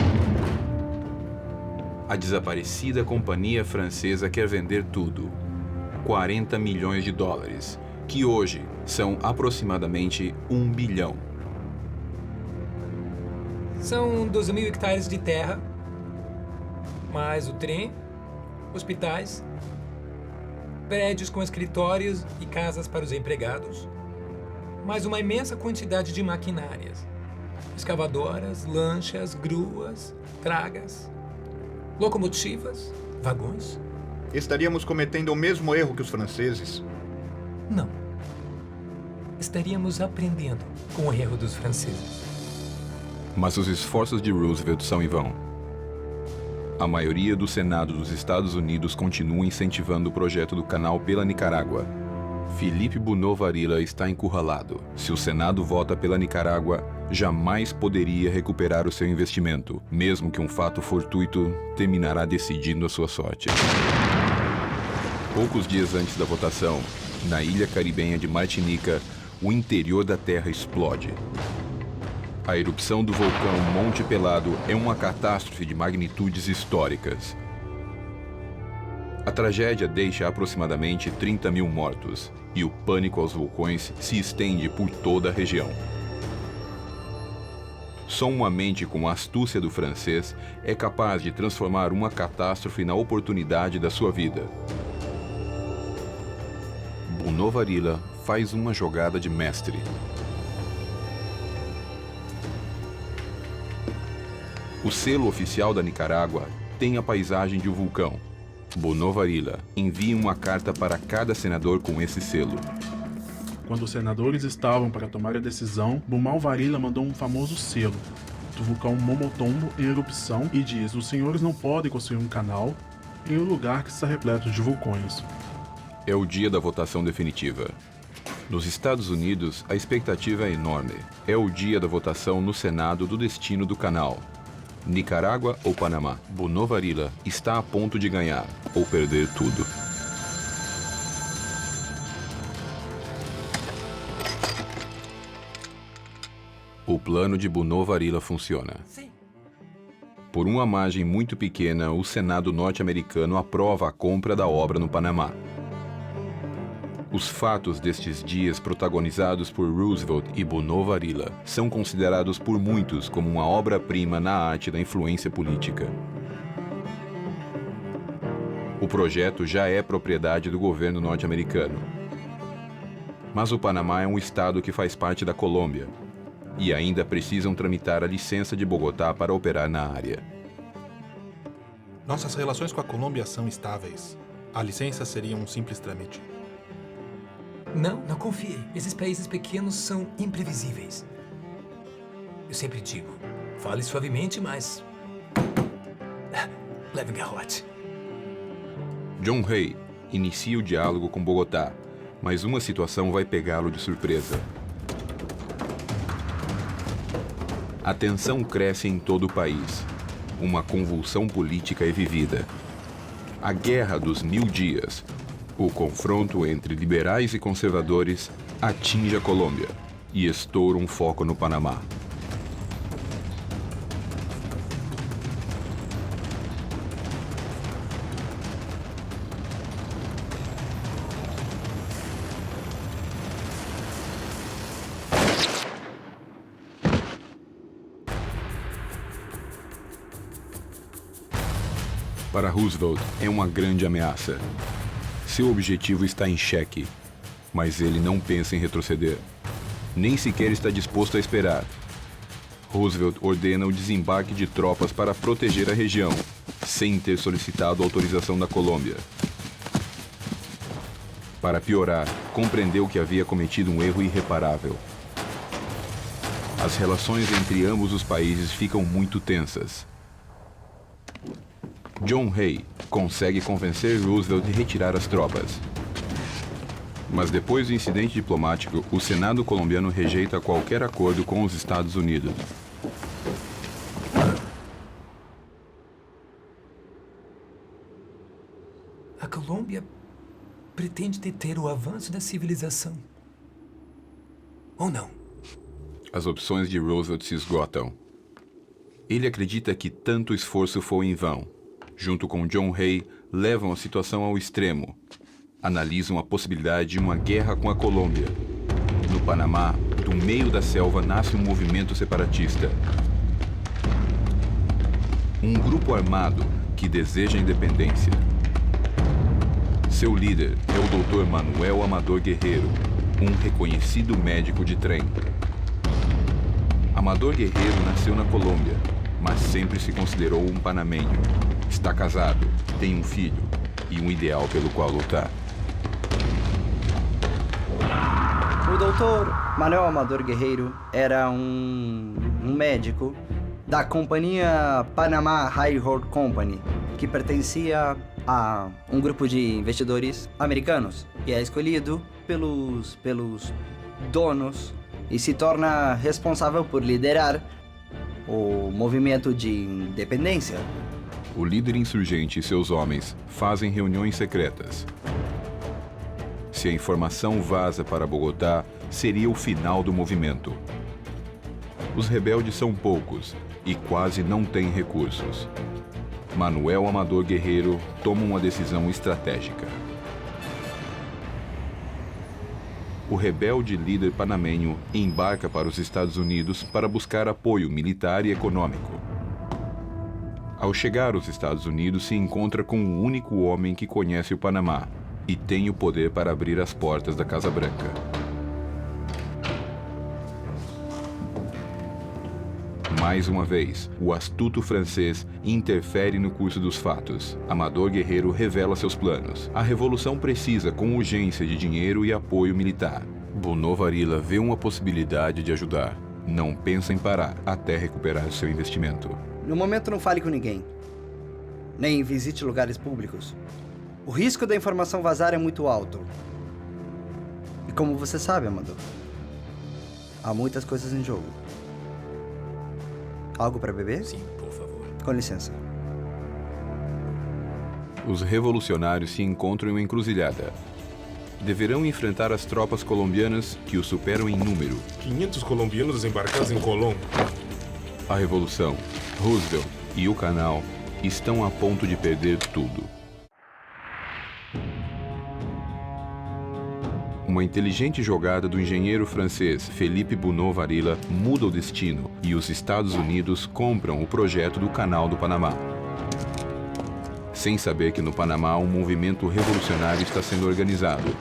A desaparecida companhia francesa quer vender tudo. 40 milhões de dólares, que hoje são aproximadamente 1 bilhão. São 12 mil hectares de terra, mais o trem, hospitais, prédios com escritórios e casas para os empregados, mais uma imensa quantidade de maquinárias, escavadoras, lanchas, gruas, tragas, locomotivas, vagões. Estaríamos cometendo o mesmo erro que os franceses? Não. Estaríamos aprendendo com o erro dos franceses. Mas os esforços de Roosevelt são em vão. A maioria do Senado dos Estados Unidos continua incentivando o projeto do canal pela Nicarágua. Philippe Bonneau-Varilla está encurralado. Se o Senado vota pela Nicarágua, jamais poderia recuperar o seu investimento, mesmo que um fato fortuito terminará decidindo a sua sorte. Poucos dias antes da votação, na ilha caribenha de Martinica, o interior da Terra explode. A erupção do vulcão Monte Pelado é uma catástrofe de magnitudes históricas. A tragédia deixa aproximadamente 30 mil mortos, e o pânico aos vulcões se estende por toda a região. Só uma mente com a astúcia do francês é capaz de transformar uma catástrofe na oportunidade da sua vida. Bonneau-Varilla faz uma jogada de mestre. O selo oficial da Nicarágua tem a paisagem de um vulcão. Bonovarila envia uma carta para cada senador com esse selo. Quando os senadores estavam para tomar a decisão, Bumal Varila mandou um famoso selo do vulcão Momotombo em erupção e diz: os senhores não podem construir um canal em um lugar que está repleto de vulcões. É o dia da votação definitiva. Nos Estados Unidos, a expectativa é enorme. É o dia da votação no Senado do destino do canal. Nicarágua ou Panamá? Bonovarila está a ponto de ganhar ou perder tudo. O plano de Bonovarila funciona. Por uma margem muito pequena, o Senado norte-americano aprova a compra da obra no Panamá. Os fatos destes dias protagonizados por Roosevelt e Bonovarila são considerados por muitos como uma obra-prima na arte da influência política. O projeto já é propriedade do governo norte-americano. Mas o Panamá é um estado que faz parte da Colômbia e ainda precisam tramitar a licença de Bogotá para operar na área. Nossas relações com a Colômbia são estáveis. A licença seria um simples trâmite. Não confie. Esses países pequenos são imprevisíveis. Eu sempre digo, fale suavemente, mas... leve um garrote. John Hay inicia o diálogo com Bogotá, mas uma situação vai pegá-lo de surpresa. A tensão cresce em todo o país. Uma convulsão política é vivida. A Guerra dos 1000 Dias, o confronto entre liberais e conservadores, atinge a Colômbia e estoura um foco no Panamá. Para Roosevelt, é uma grande ameaça. Seu objetivo está em xeque, mas ele não pensa em retroceder. Nem sequer está disposto a esperar. Roosevelt ordena o desembarque de tropas para proteger a região, sem ter solicitado autorização da Colômbia. Para piorar, compreendeu que havia cometido um erro irreparável. As relações entre ambos os países ficam muito tensas. John Hay consegue convencer Roosevelt de retirar as tropas. Mas depois do incidente diplomático, o Senado colombiano rejeita qualquer acordo com os Estados Unidos. A Colômbia pretende deter o avanço da civilização. Ou não? As opções de Roosevelt se esgotam. Ele acredita que tanto esforço foi em vão. Junto com John Hay, levam a situação ao extremo. Analisam a possibilidade de uma guerra com a Colômbia. No Panamá, do meio da selva, nasce um movimento separatista. Um grupo armado que deseja a independência. Seu líder é o Dr. Manuel Amador Guerreiro, um reconhecido médico de trem. Amador Guerreiro nasceu na Colômbia, mas sempre se considerou um panamenho. Está casado, tem um filho e um ideal pelo qual lutar. O Dr. Manuel Amador Guerreiro era um médico da companhia Panama Railroad Company, que pertencia a um grupo de investidores americanos e é escolhido pelos donos e se torna responsável por liderar o movimento de independência. O líder insurgente e seus homens fazem reuniões secretas. Se a informação vaza para Bogotá, seria o final do movimento. Os rebeldes são poucos e quase não têm recursos. Manuel Amador Guerreiro toma uma decisão estratégica. O rebelde líder panamenho embarca para os Estados Unidos para buscar apoio militar e econômico. Ao chegar aos Estados Unidos, se encontra com o único homem que conhece o Panamá e tem o poder para abrir as portas da Casa Branca. Mais uma vez, o astuto francês interfere no curso dos fatos. Amador Guerreiro revela seus planos. A revolução precisa com urgência de dinheiro e apoio militar. Bunó Varilla vê uma possibilidade de ajudar. Não pensa em parar até recuperar seu investimento. No momento, não fale com ninguém. Nem visite lugares públicos. O risco da informação vazar é muito alto. E como você sabe, Amador, há muitas coisas em jogo. Algo para beber? Sim, por favor. Com licença. Os revolucionários se encontram em uma encruzilhada. Deverão enfrentar as tropas colombianas que os superam em número. 500 colombianos desembarcados em Colón. A Revolução, Roosevelt e o Canal estão a ponto de perder tudo. Uma inteligente jogada do engenheiro francês Felipe Bunó Varilla muda o destino e os Estados Unidos compram o projeto do Canal do Panamá. Sem saber que no Panamá um movimento revolucionário está sendo organizado.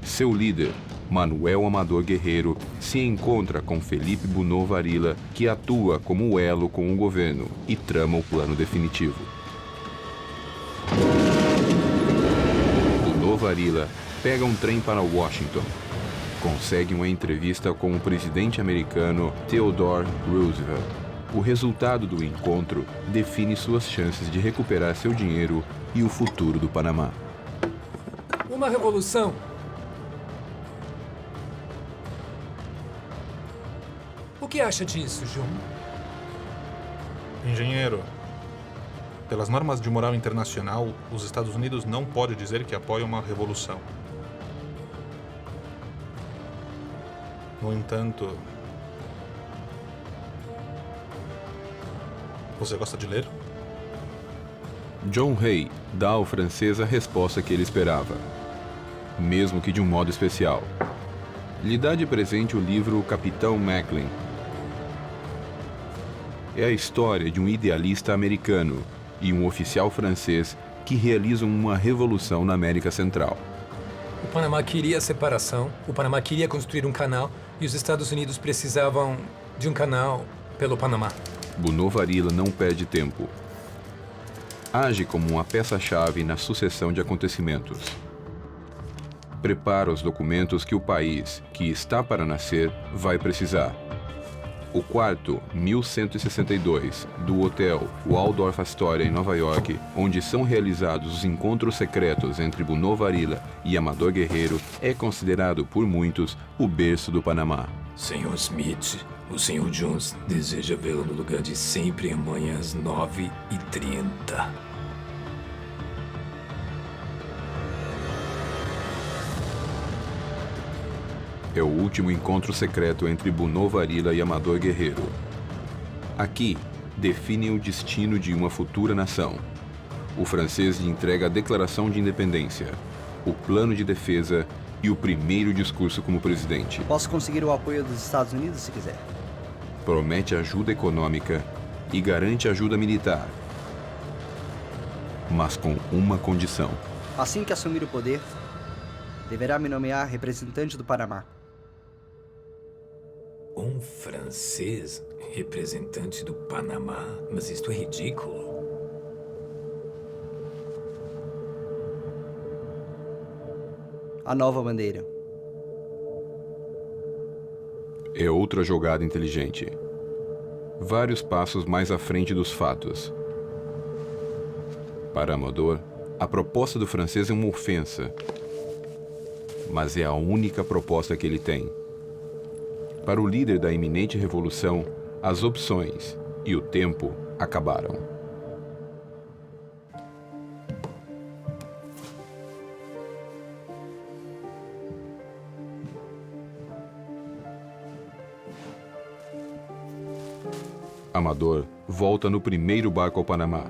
Seu líder, Manuel Amador Guerreiro, se encontra com Felipe Bunó Varilla, que atua como elo com o governo e trama o plano definitivo. Bunó Varilla pega um trem para Washington. Consegue uma entrevista com o presidente americano Theodore Roosevelt. O resultado do encontro define suas chances de recuperar seu dinheiro e o futuro do Panamá. Uma revolução. O que acha disso, João? Engenheiro, pelas normas de moral internacional, os Estados Unidos não podem dizer que apoiam uma revolução. No entanto, você gosta de ler? John Hay dá ao francês a resposta que ele esperava, mesmo que de um modo especial. Lhe dá de presente o livro Capitão Macklin. É a história de um idealista americano e um oficial francês que realizam uma revolução na América Central. O Panamá queria a separação, o Panamá queria construir um canal e os Estados Unidos precisavam de um canal pelo Panamá. Bunó Varilla não perde tempo. Age como uma peça-chave na sucessão de acontecimentos. Prepara os documentos que o país, que está para nascer, vai precisar. O quarto 1162 do Hotel Waldorf Astoria em Nova York, onde são realizados os encontros secretos entre Bunó Varilla e Amador Guerreiro, é considerado por muitos o berço do Panamá. Senhor Smith, o Sr. Jones deseja vê-lo no lugar de sempre amanhã às 9h30. É o último encontro secreto entre Bunó Varilla e Amador Guerreiro. Aqui, definem o destino de uma futura nação. O francês lhe entrega a Declaração de Independência, o plano de defesa e o primeiro discurso como presidente. Posso conseguir o apoio dos Estados Unidos se quiser. Promete ajuda econômica e garante ajuda militar, mas com uma condição. Assim que assumir o poder, deverá me nomear representante do Panamá. Um francês representante do Panamá? Mas isto é ridículo. A nova bandeira. É outra jogada inteligente. Vários passos mais à frente dos fatos. Para Amador, a proposta do francês é uma ofensa. Mas é a única proposta que ele tem. Para o líder da iminente revolução, as opções e o tempo acabaram. Amador volta no primeiro barco ao Panamá.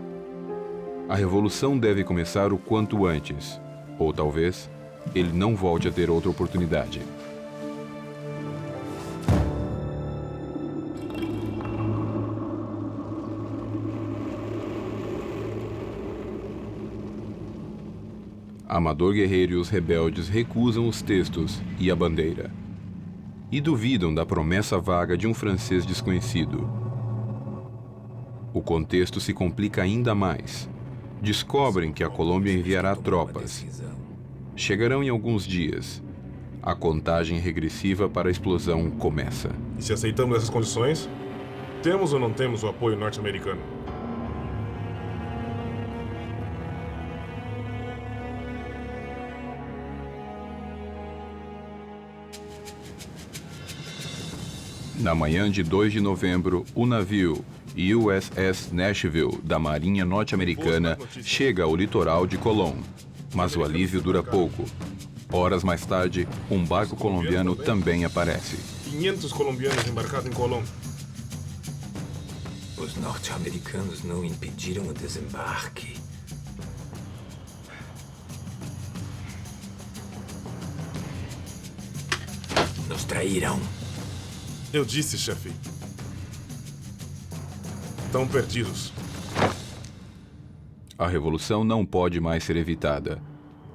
A revolução deve começar o quanto antes, ou talvez ele não volte a ter outra oportunidade. Amador Guerreiro e os rebeldes recusam os textos e a bandeira. e duvidam da promessa vaga de um francês desconhecido. O contexto se complica ainda mais. Descobrem que a Colômbia enviará tropas. Chegarão em alguns dias. A contagem regressiva para a explosão começa. E se aceitamos essas condições, temos ou não temos o apoio norte-americano? Na manhã de 2 de novembro, o navio USS Nashville, da Marinha Norte-Americana, chega ao litoral de Colón. Mas o alívio dura pouco. Horas mais tarde, um barco colombiano também aparece. 500 colombianos embarcados em Colón. Os norte-americanos não impediram o desembarque. Nos traíram. Eu disse, chefe. Estão perdidos. A revolução não pode mais ser evitada.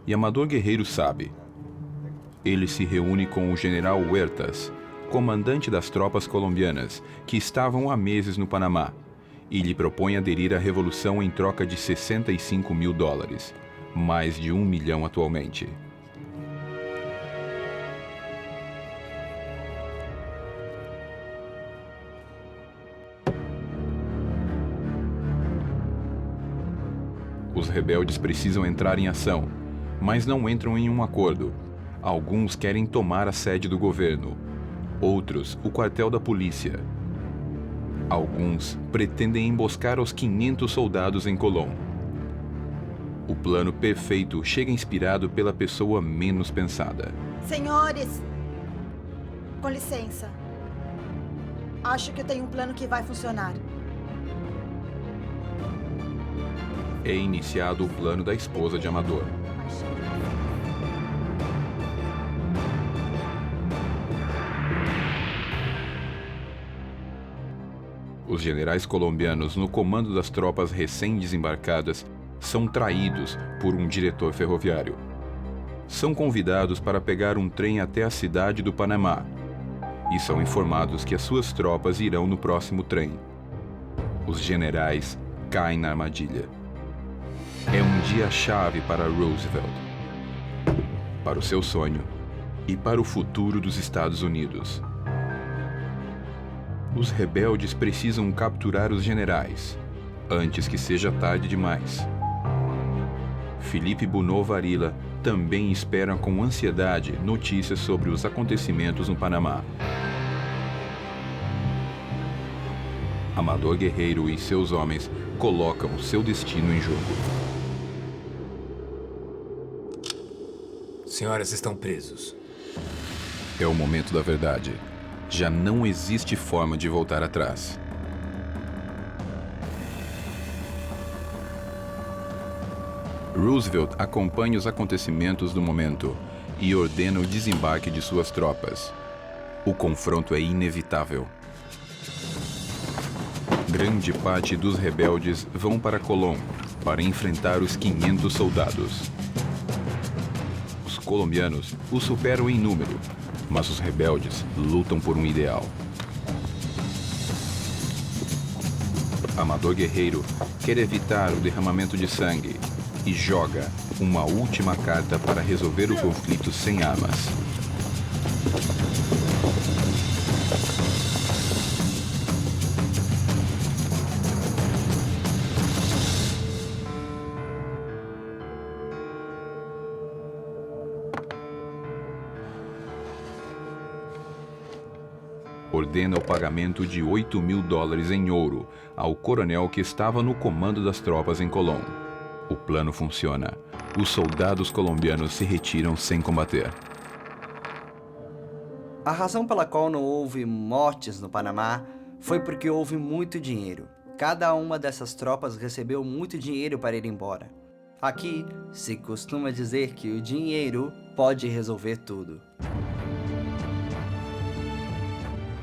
E Amador Guerreiro sabe. Ele se reúne com o general Huertas, comandante das tropas colombianas, que estavam há meses no Panamá, e lhe propõe aderir à revolução em troca de $65 mil, mais de 1 milhão atualmente. Os rebeldes precisam entrar em ação, mas não entram em um acordo. Alguns querem tomar a sede do governo, outros o quartel da polícia. Alguns pretendem emboscar os 500 soldados em Colón. O plano perfeito chega inspirado pela pessoa menos pensada. Senhores, com licença. Acho que eu tenho um plano que vai funcionar. É iniciado o plano da esposa de Amador. Os generais colombianos no comando das tropas recém-desembarcadas são traídos por um diretor ferroviário. São convidados para pegar um trem até a cidade do Panamá e são informados que as suas tropas irão no próximo trem. Os generais caem na armadilha. É um dia-chave para Roosevelt, para o seu sonho e para o futuro dos Estados Unidos. Os rebeldes precisam capturar os generais, antes que seja tarde demais. Felipe Bunó Varilla também espera com ansiedade notícias sobre os acontecimentos no Panamá. Amador Guerreiro e seus homens colocam seu destino em jogo. Senhoras estão presos. É o momento da verdade. Já não existe forma de voltar atrás. Roosevelt acompanha os acontecimentos do momento e ordena o desembarque de suas tropas. O confronto é inevitável. Grande parte dos rebeldes vão para Colón para enfrentar os 500 soldados. Os colombianos os superam em número, mas os rebeldes lutam por um ideal. Amador Guerreiro quer evitar o derramamento de sangue e joga uma última carta para resolver o conflito sem armas. Ordena o pagamento de $8 mil em ouro ao coronel que estava no comando das tropas em Colón. O plano funciona. Os soldados colombianos se retiram sem combater. A razão pela qual não houve mortes no Panamá foi porque houve muito dinheiro. Cada uma dessas tropas recebeu muito dinheiro para ir embora. Aqui se costuma dizer que o dinheiro pode resolver tudo.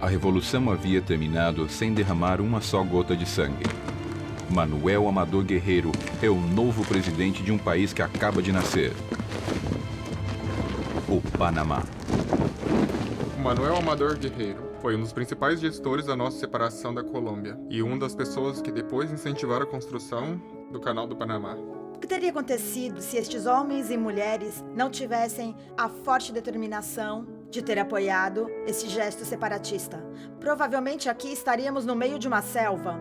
A revolução havia terminado sem derramar uma só gota de sangue. Manuel Amador Guerreiro é o novo presidente de um país que acaba de nascer. O Panamá. Manuel Amador Guerreiro foi um dos principais gestores da nossa separação da Colômbia e uma das pessoas que depois incentivaram a construção do Canal do Panamá. O que teria acontecido se estes homens e mulheres não tivessem a forte determinação de ter apoiado esse gesto separatista? Provavelmente aqui estaríamos no meio de uma selva.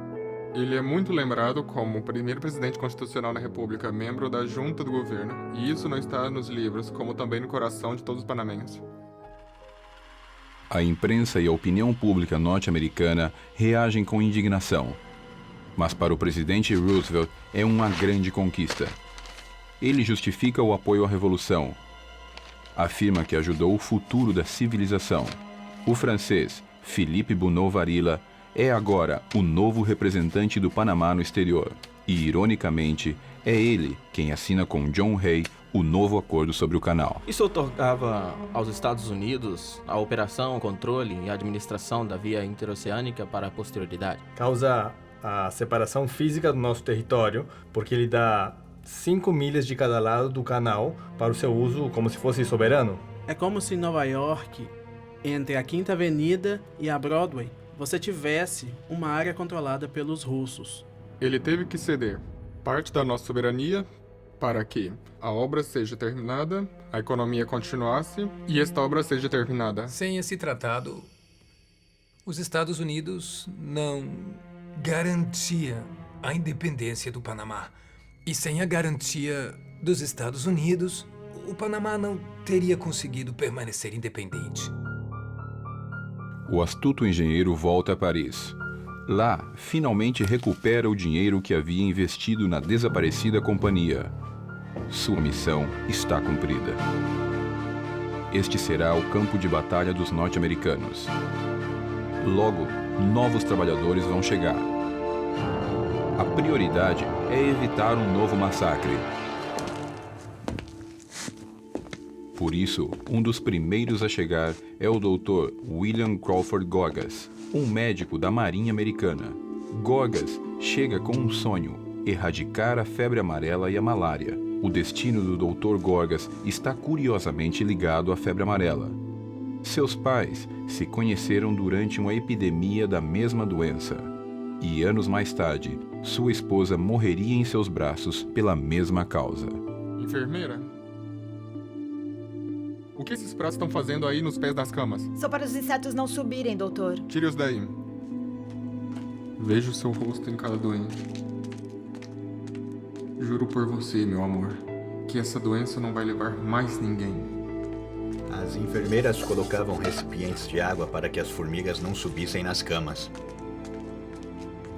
Ele é muito lembrado como o primeiro presidente constitucional na República, membro da junta do governo, e isso não está nos livros, como também no coração de todos os panamenhos. A imprensa e a opinião pública norte-americana reagem com indignação. Mas para o presidente Roosevelt é uma grande conquista. Ele justifica o apoio à revolução. Afirma que ajudou o futuro da civilização. O francês Philippe Bunau-Varilla é agora o novo representante do Panamá no exterior. E, ironicamente, é ele quem assina com John Hay o novo acordo sobre o canal. Isso otorgava aos Estados Unidos a operação, controle e administração da via interoceânica para a posterioridade. Causa a separação física do nosso território, porque ele dá 5 milhas de cada lado do canal para o seu uso como se fosse soberano. É como se em Nova York, entre a Quinta Avenida e a Broadway, você tivesse uma área controlada pelos russos. Ele teve que ceder parte da nossa soberania para que a obra seja terminada, a economia continuasse e esta obra seja terminada. Sem esse tratado, os Estados Unidos não garantia a independência do Panamá. E sem a garantia dos Estados Unidos, o Panamá não teria conseguido permanecer independente. O astuto engenheiro volta a Paris. Lá, finalmente recupera o dinheiro que havia investido na desaparecida companhia. Sua missão está cumprida. Este será o campo de batalha dos norte-americanos. Logo, novos trabalhadores vão chegar. A prioridade é evitar um novo massacre. Por isso, um dos primeiros a chegar é o Dr. William Crawford Gorgas, um médico da Marinha Americana. Gorgas chega com um sonho: erradicar a febre amarela e a malária. O destino do Dr. Gorgas está curiosamente ligado à febre amarela. Seus pais se conheceram durante uma epidemia da mesma doença. E anos mais tarde, sua esposa morreria em seus braços pela mesma causa. Enfermeira? O que esses pratos estão fazendo aí nos pés das camas? Só para os insetos não subirem, doutor. Tire-os daí. Vejo seu rosto em cada doente. Juro por você, meu amor, que essa doença não vai levar mais ninguém. As enfermeiras colocavam recipientes de água para que as formigas não subissem nas camas.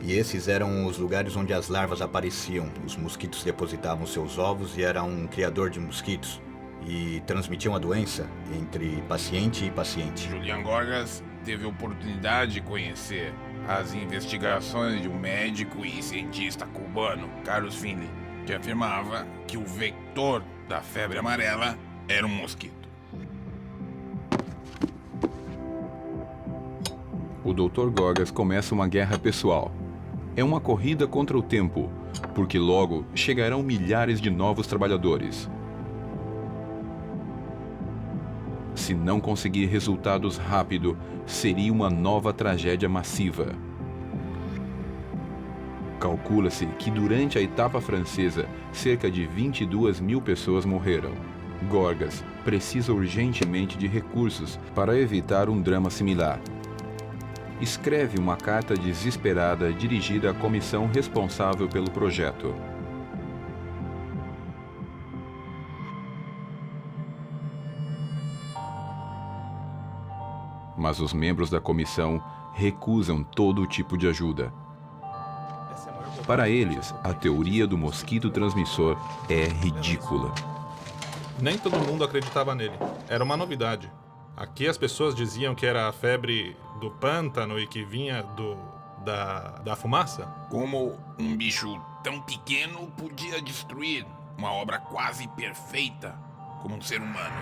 E esses eram os lugares onde as larvas apareciam. Os mosquitos depositavam seus ovos e era um criador de mosquitos. E transmitiam a doença entre paciente e paciente. Julian Gorgas teve a oportunidade de conhecer as investigações de um médico e cientista cubano, Carlos Finley, que afirmava que o vetor da febre amarela era um mosquito. O Dr. Gorgas começa uma guerra pessoal. É uma corrida contra o tempo, porque logo chegarão milhares de novos trabalhadores. Se não conseguir resultados rápido, seria uma nova tragédia massiva. Calcula-se que durante a etapa francesa, cerca de 22 mil pessoas morreram. Gorgas precisa urgentemente de recursos para evitar um drama similar. Escreve uma carta desesperada dirigida à comissão responsável pelo projeto. Mas os membros da comissão recusam todo tipo de ajuda. Para eles, a teoria do mosquito transmissor é ridícula. Nem todo mundo acreditava nele. Era uma novidade. Aqui as pessoas diziam que era a febre do pântano e que vinha da fumaça. Como um bicho tão pequeno podia destruir uma obra quase perfeita como um ser humano.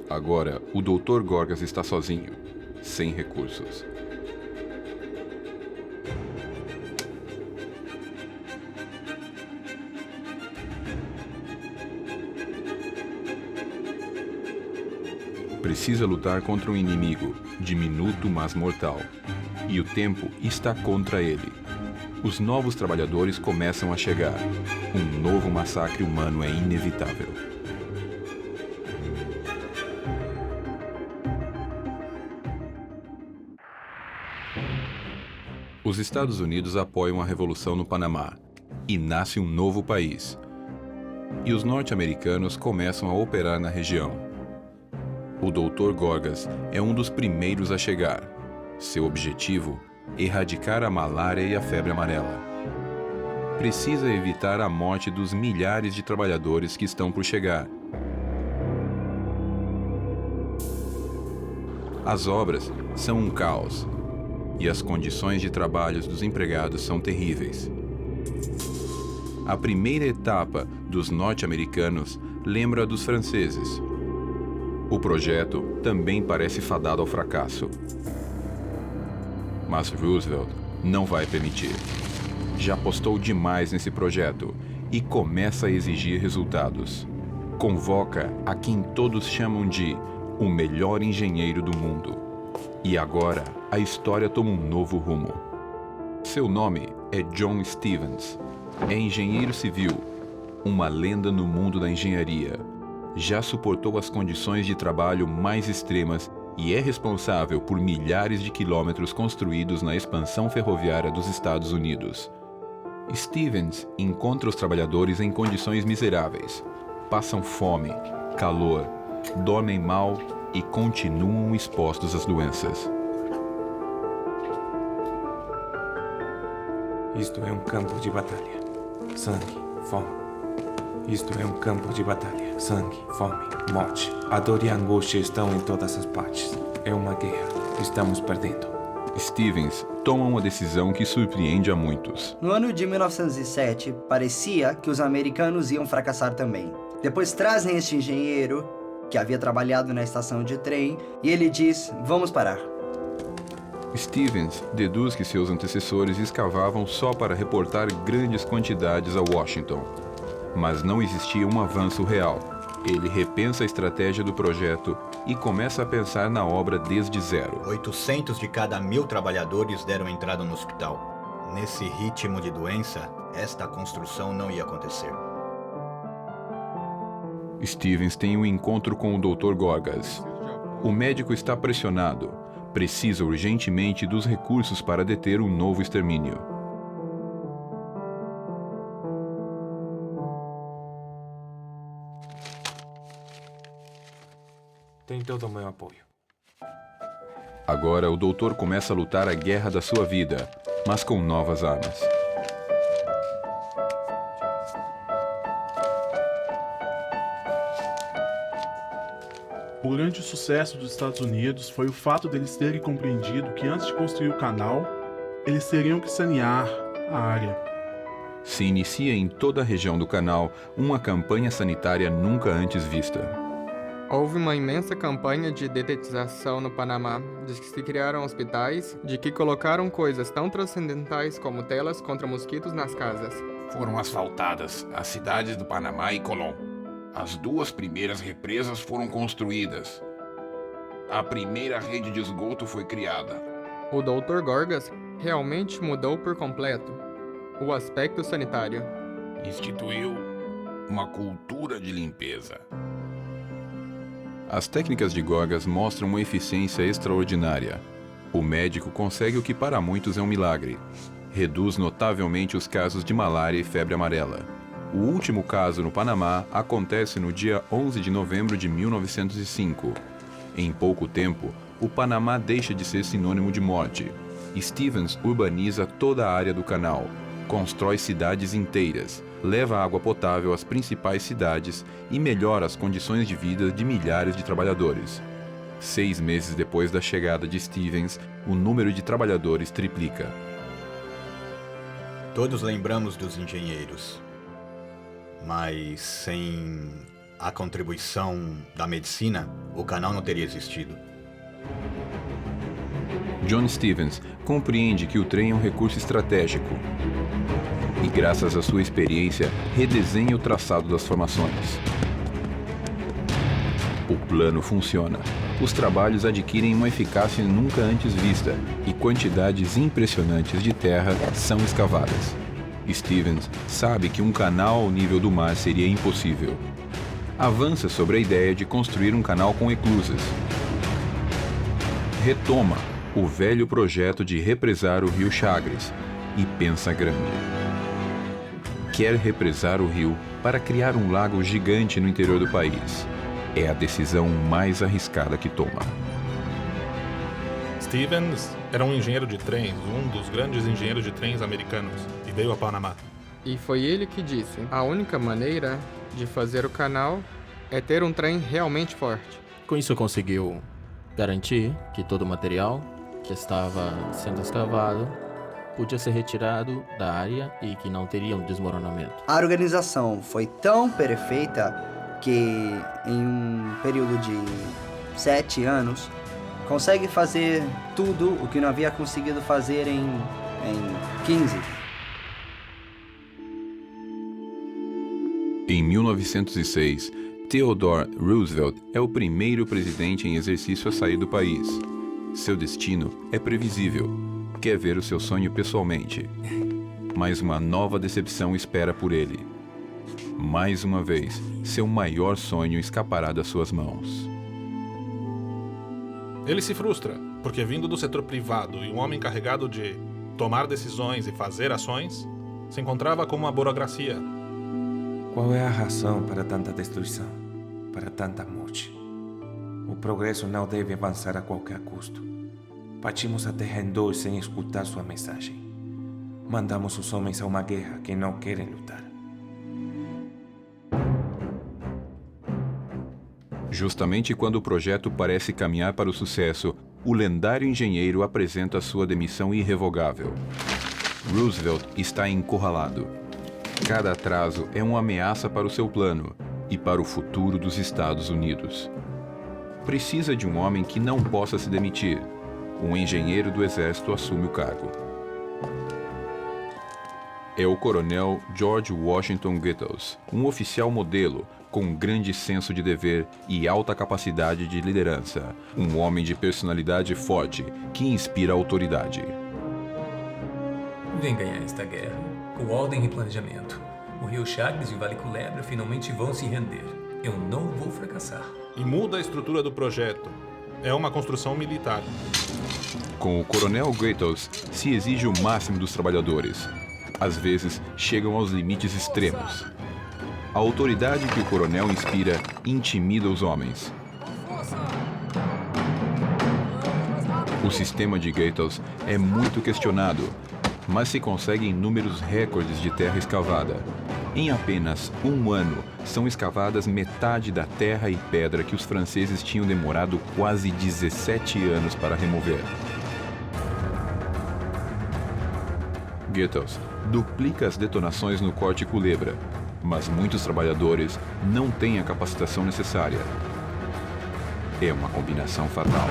Agora, o Dr. Gorgas está sozinho, sem recursos. precisa lutar contra um inimigo, diminuto mas mortal. E o tempo está contra ele. Os novos trabalhadores começam a chegar. Um novo massacre humano é inevitável. Os Estados Unidos apoiam a Revolução no Panamá e nasce um novo país. E os norte-americanos começam a operar na região. O Dr. Gorgas é um dos primeiros a chegar. Seu objetivo: erradicar a malária e a febre amarela. Precisa evitar a morte dos milhares de trabalhadores que estão por chegar. As obras são um caos. E as condições de trabalho dos empregados são terríveis. A primeira etapa dos norte-americanos lembra a dos franceses. O projeto também parece fadado ao fracasso. Mas Roosevelt não vai permitir. Já apostou demais nesse projeto e começa a exigir resultados. Convoca a quem todos chamam de o melhor engenheiro do mundo. E agora, a história toma um novo rumo. Seu nome é John Stevens. É engenheiro civil, uma lenda no mundo da engenharia. Já suportou as condições de trabalho mais extremas e é responsável por milhares de quilômetros construídos na expansão ferroviária dos Estados Unidos. Stevens encontra os trabalhadores em condições miseráveis. Passam fome, calor, dormem mal e continuam expostos às doenças. Isto é um campo de batalha. Sangue, fome. Isto é um campo de batalha. Sangue, fome, morte. A dor e a angústia estão em todas as partes. É uma guerra. Estamos perdendo. Stevens toma uma decisão que surpreende a muitos. No ano de 1907, parecia que os americanos iam fracassar também. Depois trazem este engenheiro, que havia trabalhado na estação de trem, e ele diz: vamos parar. Stevens deduz que seus antecessores escavavam só para reportar grandes quantidades a Washington. Mas não existia um avanço real. Ele repensa a estratégia do projeto e começa a pensar na obra desde zero. 800 de cada 1.000 trabalhadores deram entrada no hospital. Nesse ritmo de doença, esta construção não ia acontecer. Stevens tem um encontro com o Dr. Gorgas. O médico está pressionado. Precisa urgentemente dos recursos para deter um novo extermínio. Tem todo o meu apoio. Agora o doutor começa a lutar a guerra da sua vida, mas com novas armas. O grande sucesso dos Estados Unidos foi o fato deles terem compreendido que antes de construir o canal, eles teriam que sanear a área. Se inicia em toda a região do canal uma campanha sanitária nunca antes vista. Houve uma imensa campanha de detetização no Panamá, de que se criaram hospitais, de que colocaram coisas tão transcendentais como telas contra mosquitos nas casas. Foram asfaltadas as cidades do Panamá e Colón. As duas primeiras represas foram construídas. A primeira rede de esgoto foi criada. O Dr. Gorgas realmente mudou por completo o aspecto sanitário. Instituiu uma cultura de limpeza. As técnicas de Gorgas mostram uma eficiência extraordinária. O médico consegue o que para muitos é um milagre. Reduz notavelmente os casos de malária e febre amarela. O último caso no Panamá acontece no dia 11 de novembro de 1905. Em pouco tempo, o Panamá deixa de ser sinônimo de morte. Stevens urbaniza toda a área do canal, constrói cidades inteiras, leva água potável às principais cidades e melhora as condições de vida de milhares de trabalhadores. 6 meses depois da chegada de Stevens, o número de trabalhadores triplica. Todos lembramos dos engenheiros. Mas sem a contribuição da medicina, o canal não teria existido. John Stevens compreende que o trem é um recurso estratégico e, graças à sua experiência, redesenha o traçado das formações. O plano funciona. Os trabalhos adquirem uma eficácia nunca antes vista e quantidades impressionantes de terra são escavadas. Stevens sabe que um canal ao nível do mar seria impossível. Avança sobre a ideia de construir um canal com eclusas. Retoma o velho projeto de represar o rio Chagres e pensa grande. Quer represar o rio para criar um lago gigante no interior do país. É a decisão mais arriscada que toma. Stevens era um engenheiro de trens, um dos grandes engenheiros de trens americanos, e veio a Panamá. E foi ele que disse: a única maneira de fazer o canal é ter um trem realmente forte. Com isso conseguiu garantir que todo o material que estava sendo escavado podia ser retirado da área e que não teria um desmoronamento. A organização foi tão perfeita que em um período de 7 anos consegue fazer tudo o que não havia conseguido fazer em 15. Em 1906, Theodore Roosevelt é o primeiro presidente em exercício a sair do país. Seu destino é previsível. Quer ver o seu sonho pessoalmente. Mas uma nova decepção espera por ele. Mais uma vez, seu maior sonho escapará das suas mãos. Ele se frustra, porque vindo do setor privado e um homem carregado de tomar decisões e fazer ações, se encontrava com uma burocracia. Qual é a razão para tanta destruição, para tanta morte? O progresso não deve avançar a qualquer custo. Partimos a terra em dois sem escutar sua mensagem. Mandamos os homens a uma guerra que não querem lutar. Justamente quando o projeto parece caminhar para o sucesso, o lendário engenheiro apresenta sua demissão irrevogável. Roosevelt está encurralado. Cada atraso é uma ameaça para o seu plano e para o futuro dos Estados Unidos. Precisa de um homem que não possa se demitir. Um engenheiro do exército assume o cargo. É o coronel George Washington Gittles, um oficial modelo com um grande senso de dever e alta capacidade de liderança. Um homem de personalidade forte que inspira autoridade. Vem ganhar esta guerra, com ordem e planejamento. O Rio Chagres e o Vale Culebra finalmente vão se render. Eu não vou fracassar. E muda a estrutura do projeto. É uma construção militar. Com o coronel Gittles, se exige o máximo dos trabalhadores. Às vezes, chegam aos limites extremos. A autoridade que o coronel inspira intimida os homens. O sistema de Gittles é muito questionado, mas se conseguem números recordes de terra escavada. Em apenas um ano, são escavadas metade da terra e pedra que os franceses tinham demorado quase 17 anos para remover. Gittles duplica as detonações no Corte Culebra, mas muitos trabalhadores não têm a capacitação necessária. É uma combinação fatal.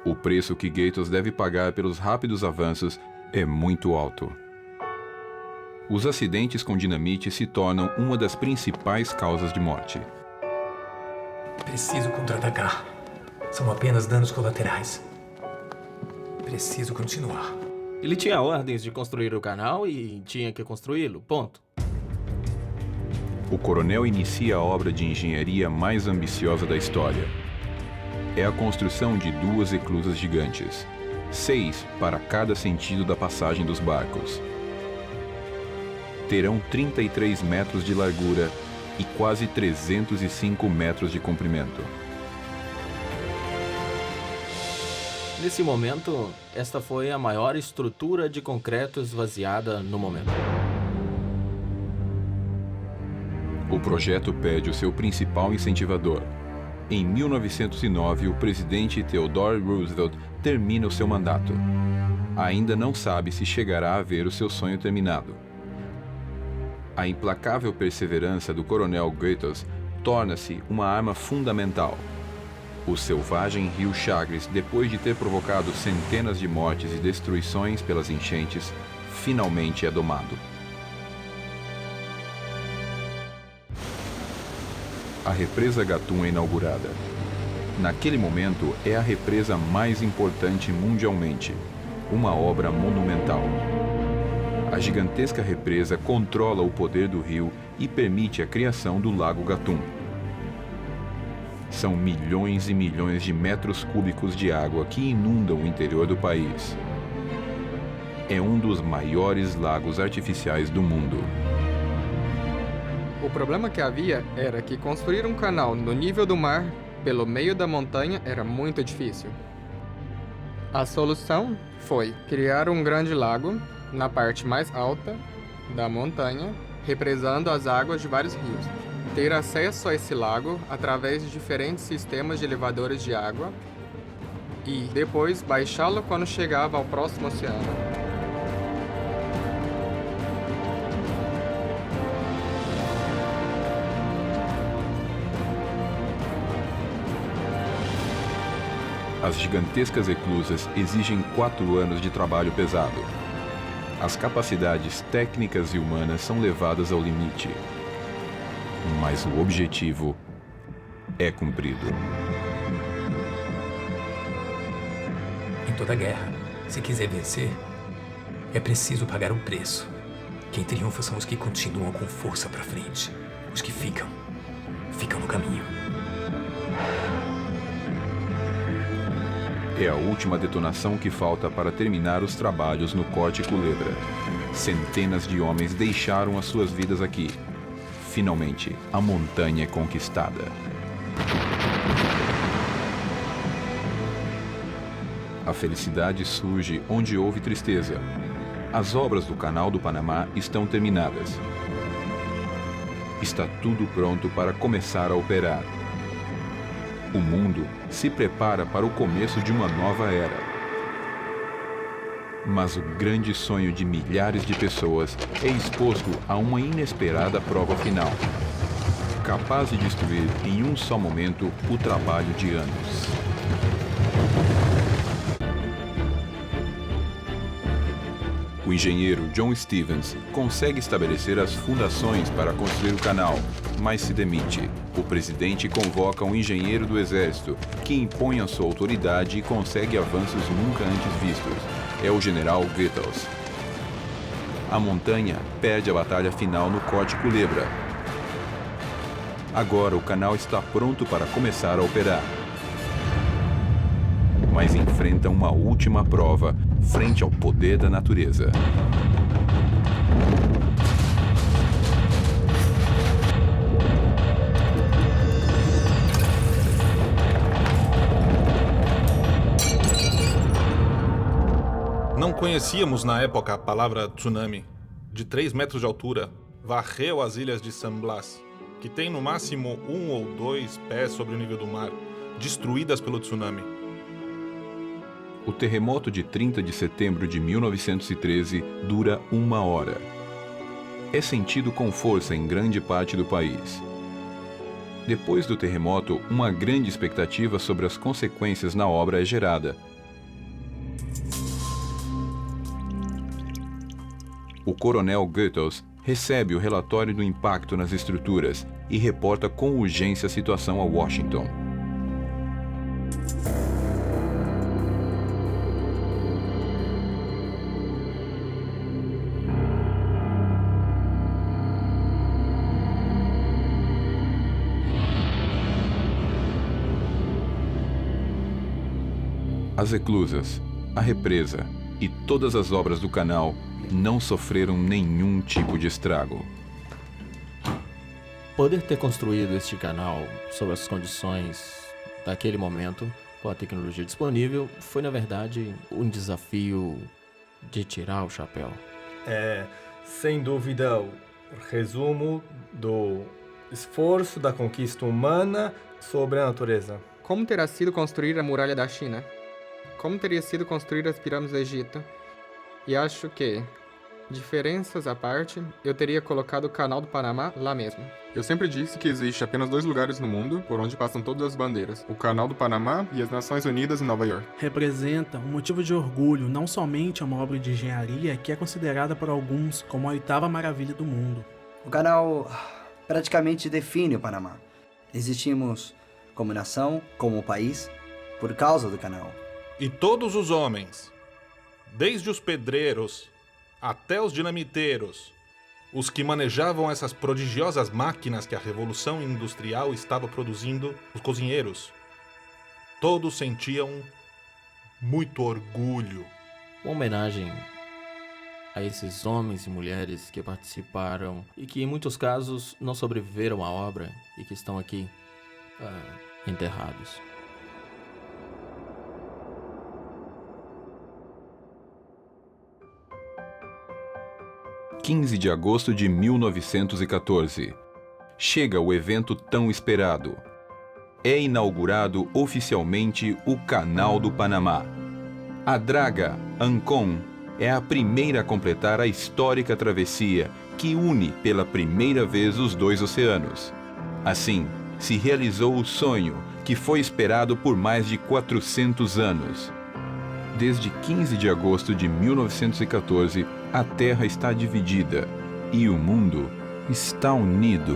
O preço que Gittles deve pagar pelos rápidos avanços é muito alto. Os acidentes com dinamite se tornam uma das principais causas de morte. Preciso contra-atacar. São apenas danos colaterais. Preciso continuar. Ele tinha ordens de construir o canal e tinha que construí-lo, ponto. O coronel inicia a obra de engenharia mais ambiciosa da história. É a construção de 2 eclusas gigantes, 6 para cada sentido da passagem dos barcos. Terão 33 metros de largura e quase 305 metros de comprimento. Nesse momento, esta foi a maior estrutura de concreto esvaziada no momento. O projeto perde o seu principal incentivador. Em 1909, o presidente Theodore Roosevelt termina o seu mandato. Ainda não sabe se chegará a ver o seu sonho terminado. A implacável perseverança do coronel Gittles torna-se uma arma fundamental. O selvagem rio Chagres, depois de ter provocado centenas de mortes e destruições pelas enchentes, finalmente é domado. A represa Gatun é inaugurada. Naquele momento, é a represa mais importante mundialmente, uma obra monumental. A gigantesca represa controla o poder do rio e permite a criação do Lago Gatun. São milhões e milhões de metros cúbicos de água que inundam o interior do país. É um dos maiores lagos artificiais do mundo. O problema que havia era que construir um canal no nível do mar, pelo meio da montanha, era muito difícil. A solução foi criar um grande lago na parte mais alta da montanha, represando as águas de vários rios. Ter acesso a esse lago através de diferentes sistemas de elevadores de água e depois baixá-lo quando chegava ao próximo oceano. As gigantescas eclusas exigem 4 anos de trabalho pesado. As capacidades técnicas e humanas são levadas ao limite. Mas o objetivo é cumprido. Em toda guerra, se quiser vencer, é preciso pagar um preço. Quem triunfa são os que continuam com força pra frente. Os que ficam no caminho. É a última detonação que falta para terminar os trabalhos no Corte Culebra. Centenas de homens deixaram as suas vidas aqui. Finalmente, a montanha é conquistada. A felicidade surge onde houve tristeza. As obras do Canal do Panamá estão terminadas. Está tudo pronto para começar a operar. O mundo se prepara para o começo de uma nova era. Mas o grande sonho de milhares de pessoas é exposto a uma inesperada prova final, capaz de destruir em um só momento o trabalho de anos. O engenheiro John Stevens consegue estabelecer as fundações para construir o canal, mas se demite. O presidente convoca um engenheiro do exército, que impõe a sua autoridade e consegue avanços nunca antes vistos. É o general Goethals. A montanha perde a batalha final no Corte Culebra. Agora o canal está pronto para começar a operar. Mas enfrenta uma última prova frente ao poder da natureza. Não conhecíamos na época a palavra tsunami. De 3 metros de altura, varreu as ilhas de San Blas, que tem no máximo 1 ou 2 pés sobre o nível do mar, destruídas pelo tsunami. O terremoto de 30 de setembro de 1913 dura 1 hora. É sentido com força em grande parte do país. Depois do terremoto, uma grande expectativa sobre as consequências na obra é gerada. O coronel Goethals recebe o relatório do impacto nas estruturas e reporta com urgência a situação a Washington. As eclusas, a represa e todas as obras do canal não sofreram nenhum tipo de estrago. Poder ter construído este canal sob as condições daquele momento, com a tecnologia disponível, foi na verdade um desafio de tirar o chapéu. É, sem dúvida, o resumo do esforço da conquista humana sobre a natureza. Como terá sido construir a muralha da China? Como teria sido construir as pirâmides do Egito? E acho que Diferenças à parte, eu teria colocado o Canal do Panamá lá mesmo. Eu sempre disse que existe apenas 2 lugares no mundo por onde passam todas as bandeiras: o Canal do Panamá e as Nações Unidas em Nova York. Representa um motivo de orgulho, não somente uma obra de engenharia que é considerada por alguns como a 8ª maravilha do mundo. O canal praticamente define o Panamá. Existimos como nação, como país, por causa do canal. E todos os homens, desde os pedreiros até os dinamiteiros, os que manejavam essas prodigiosas máquinas que a Revolução Industrial estava produzindo, os cozinheiros, todos sentiam muito orgulho. Uma homenagem a esses homens e mulheres que participaram e que em muitos casos não sobreviveram à obra e que estão aqui enterrados. – 15 de agosto de 1914. Chega o evento tão esperado. É inaugurado oficialmente o Canal do Panamá. A draga Ancón é a primeira a completar a histórica travessia que une pela primeira vez os 2 oceanos. Assim, se realizou o sonho que foi esperado por mais de 400 anos. Desde 15 de agosto de 1914, a Terra está dividida e o mundo está unido.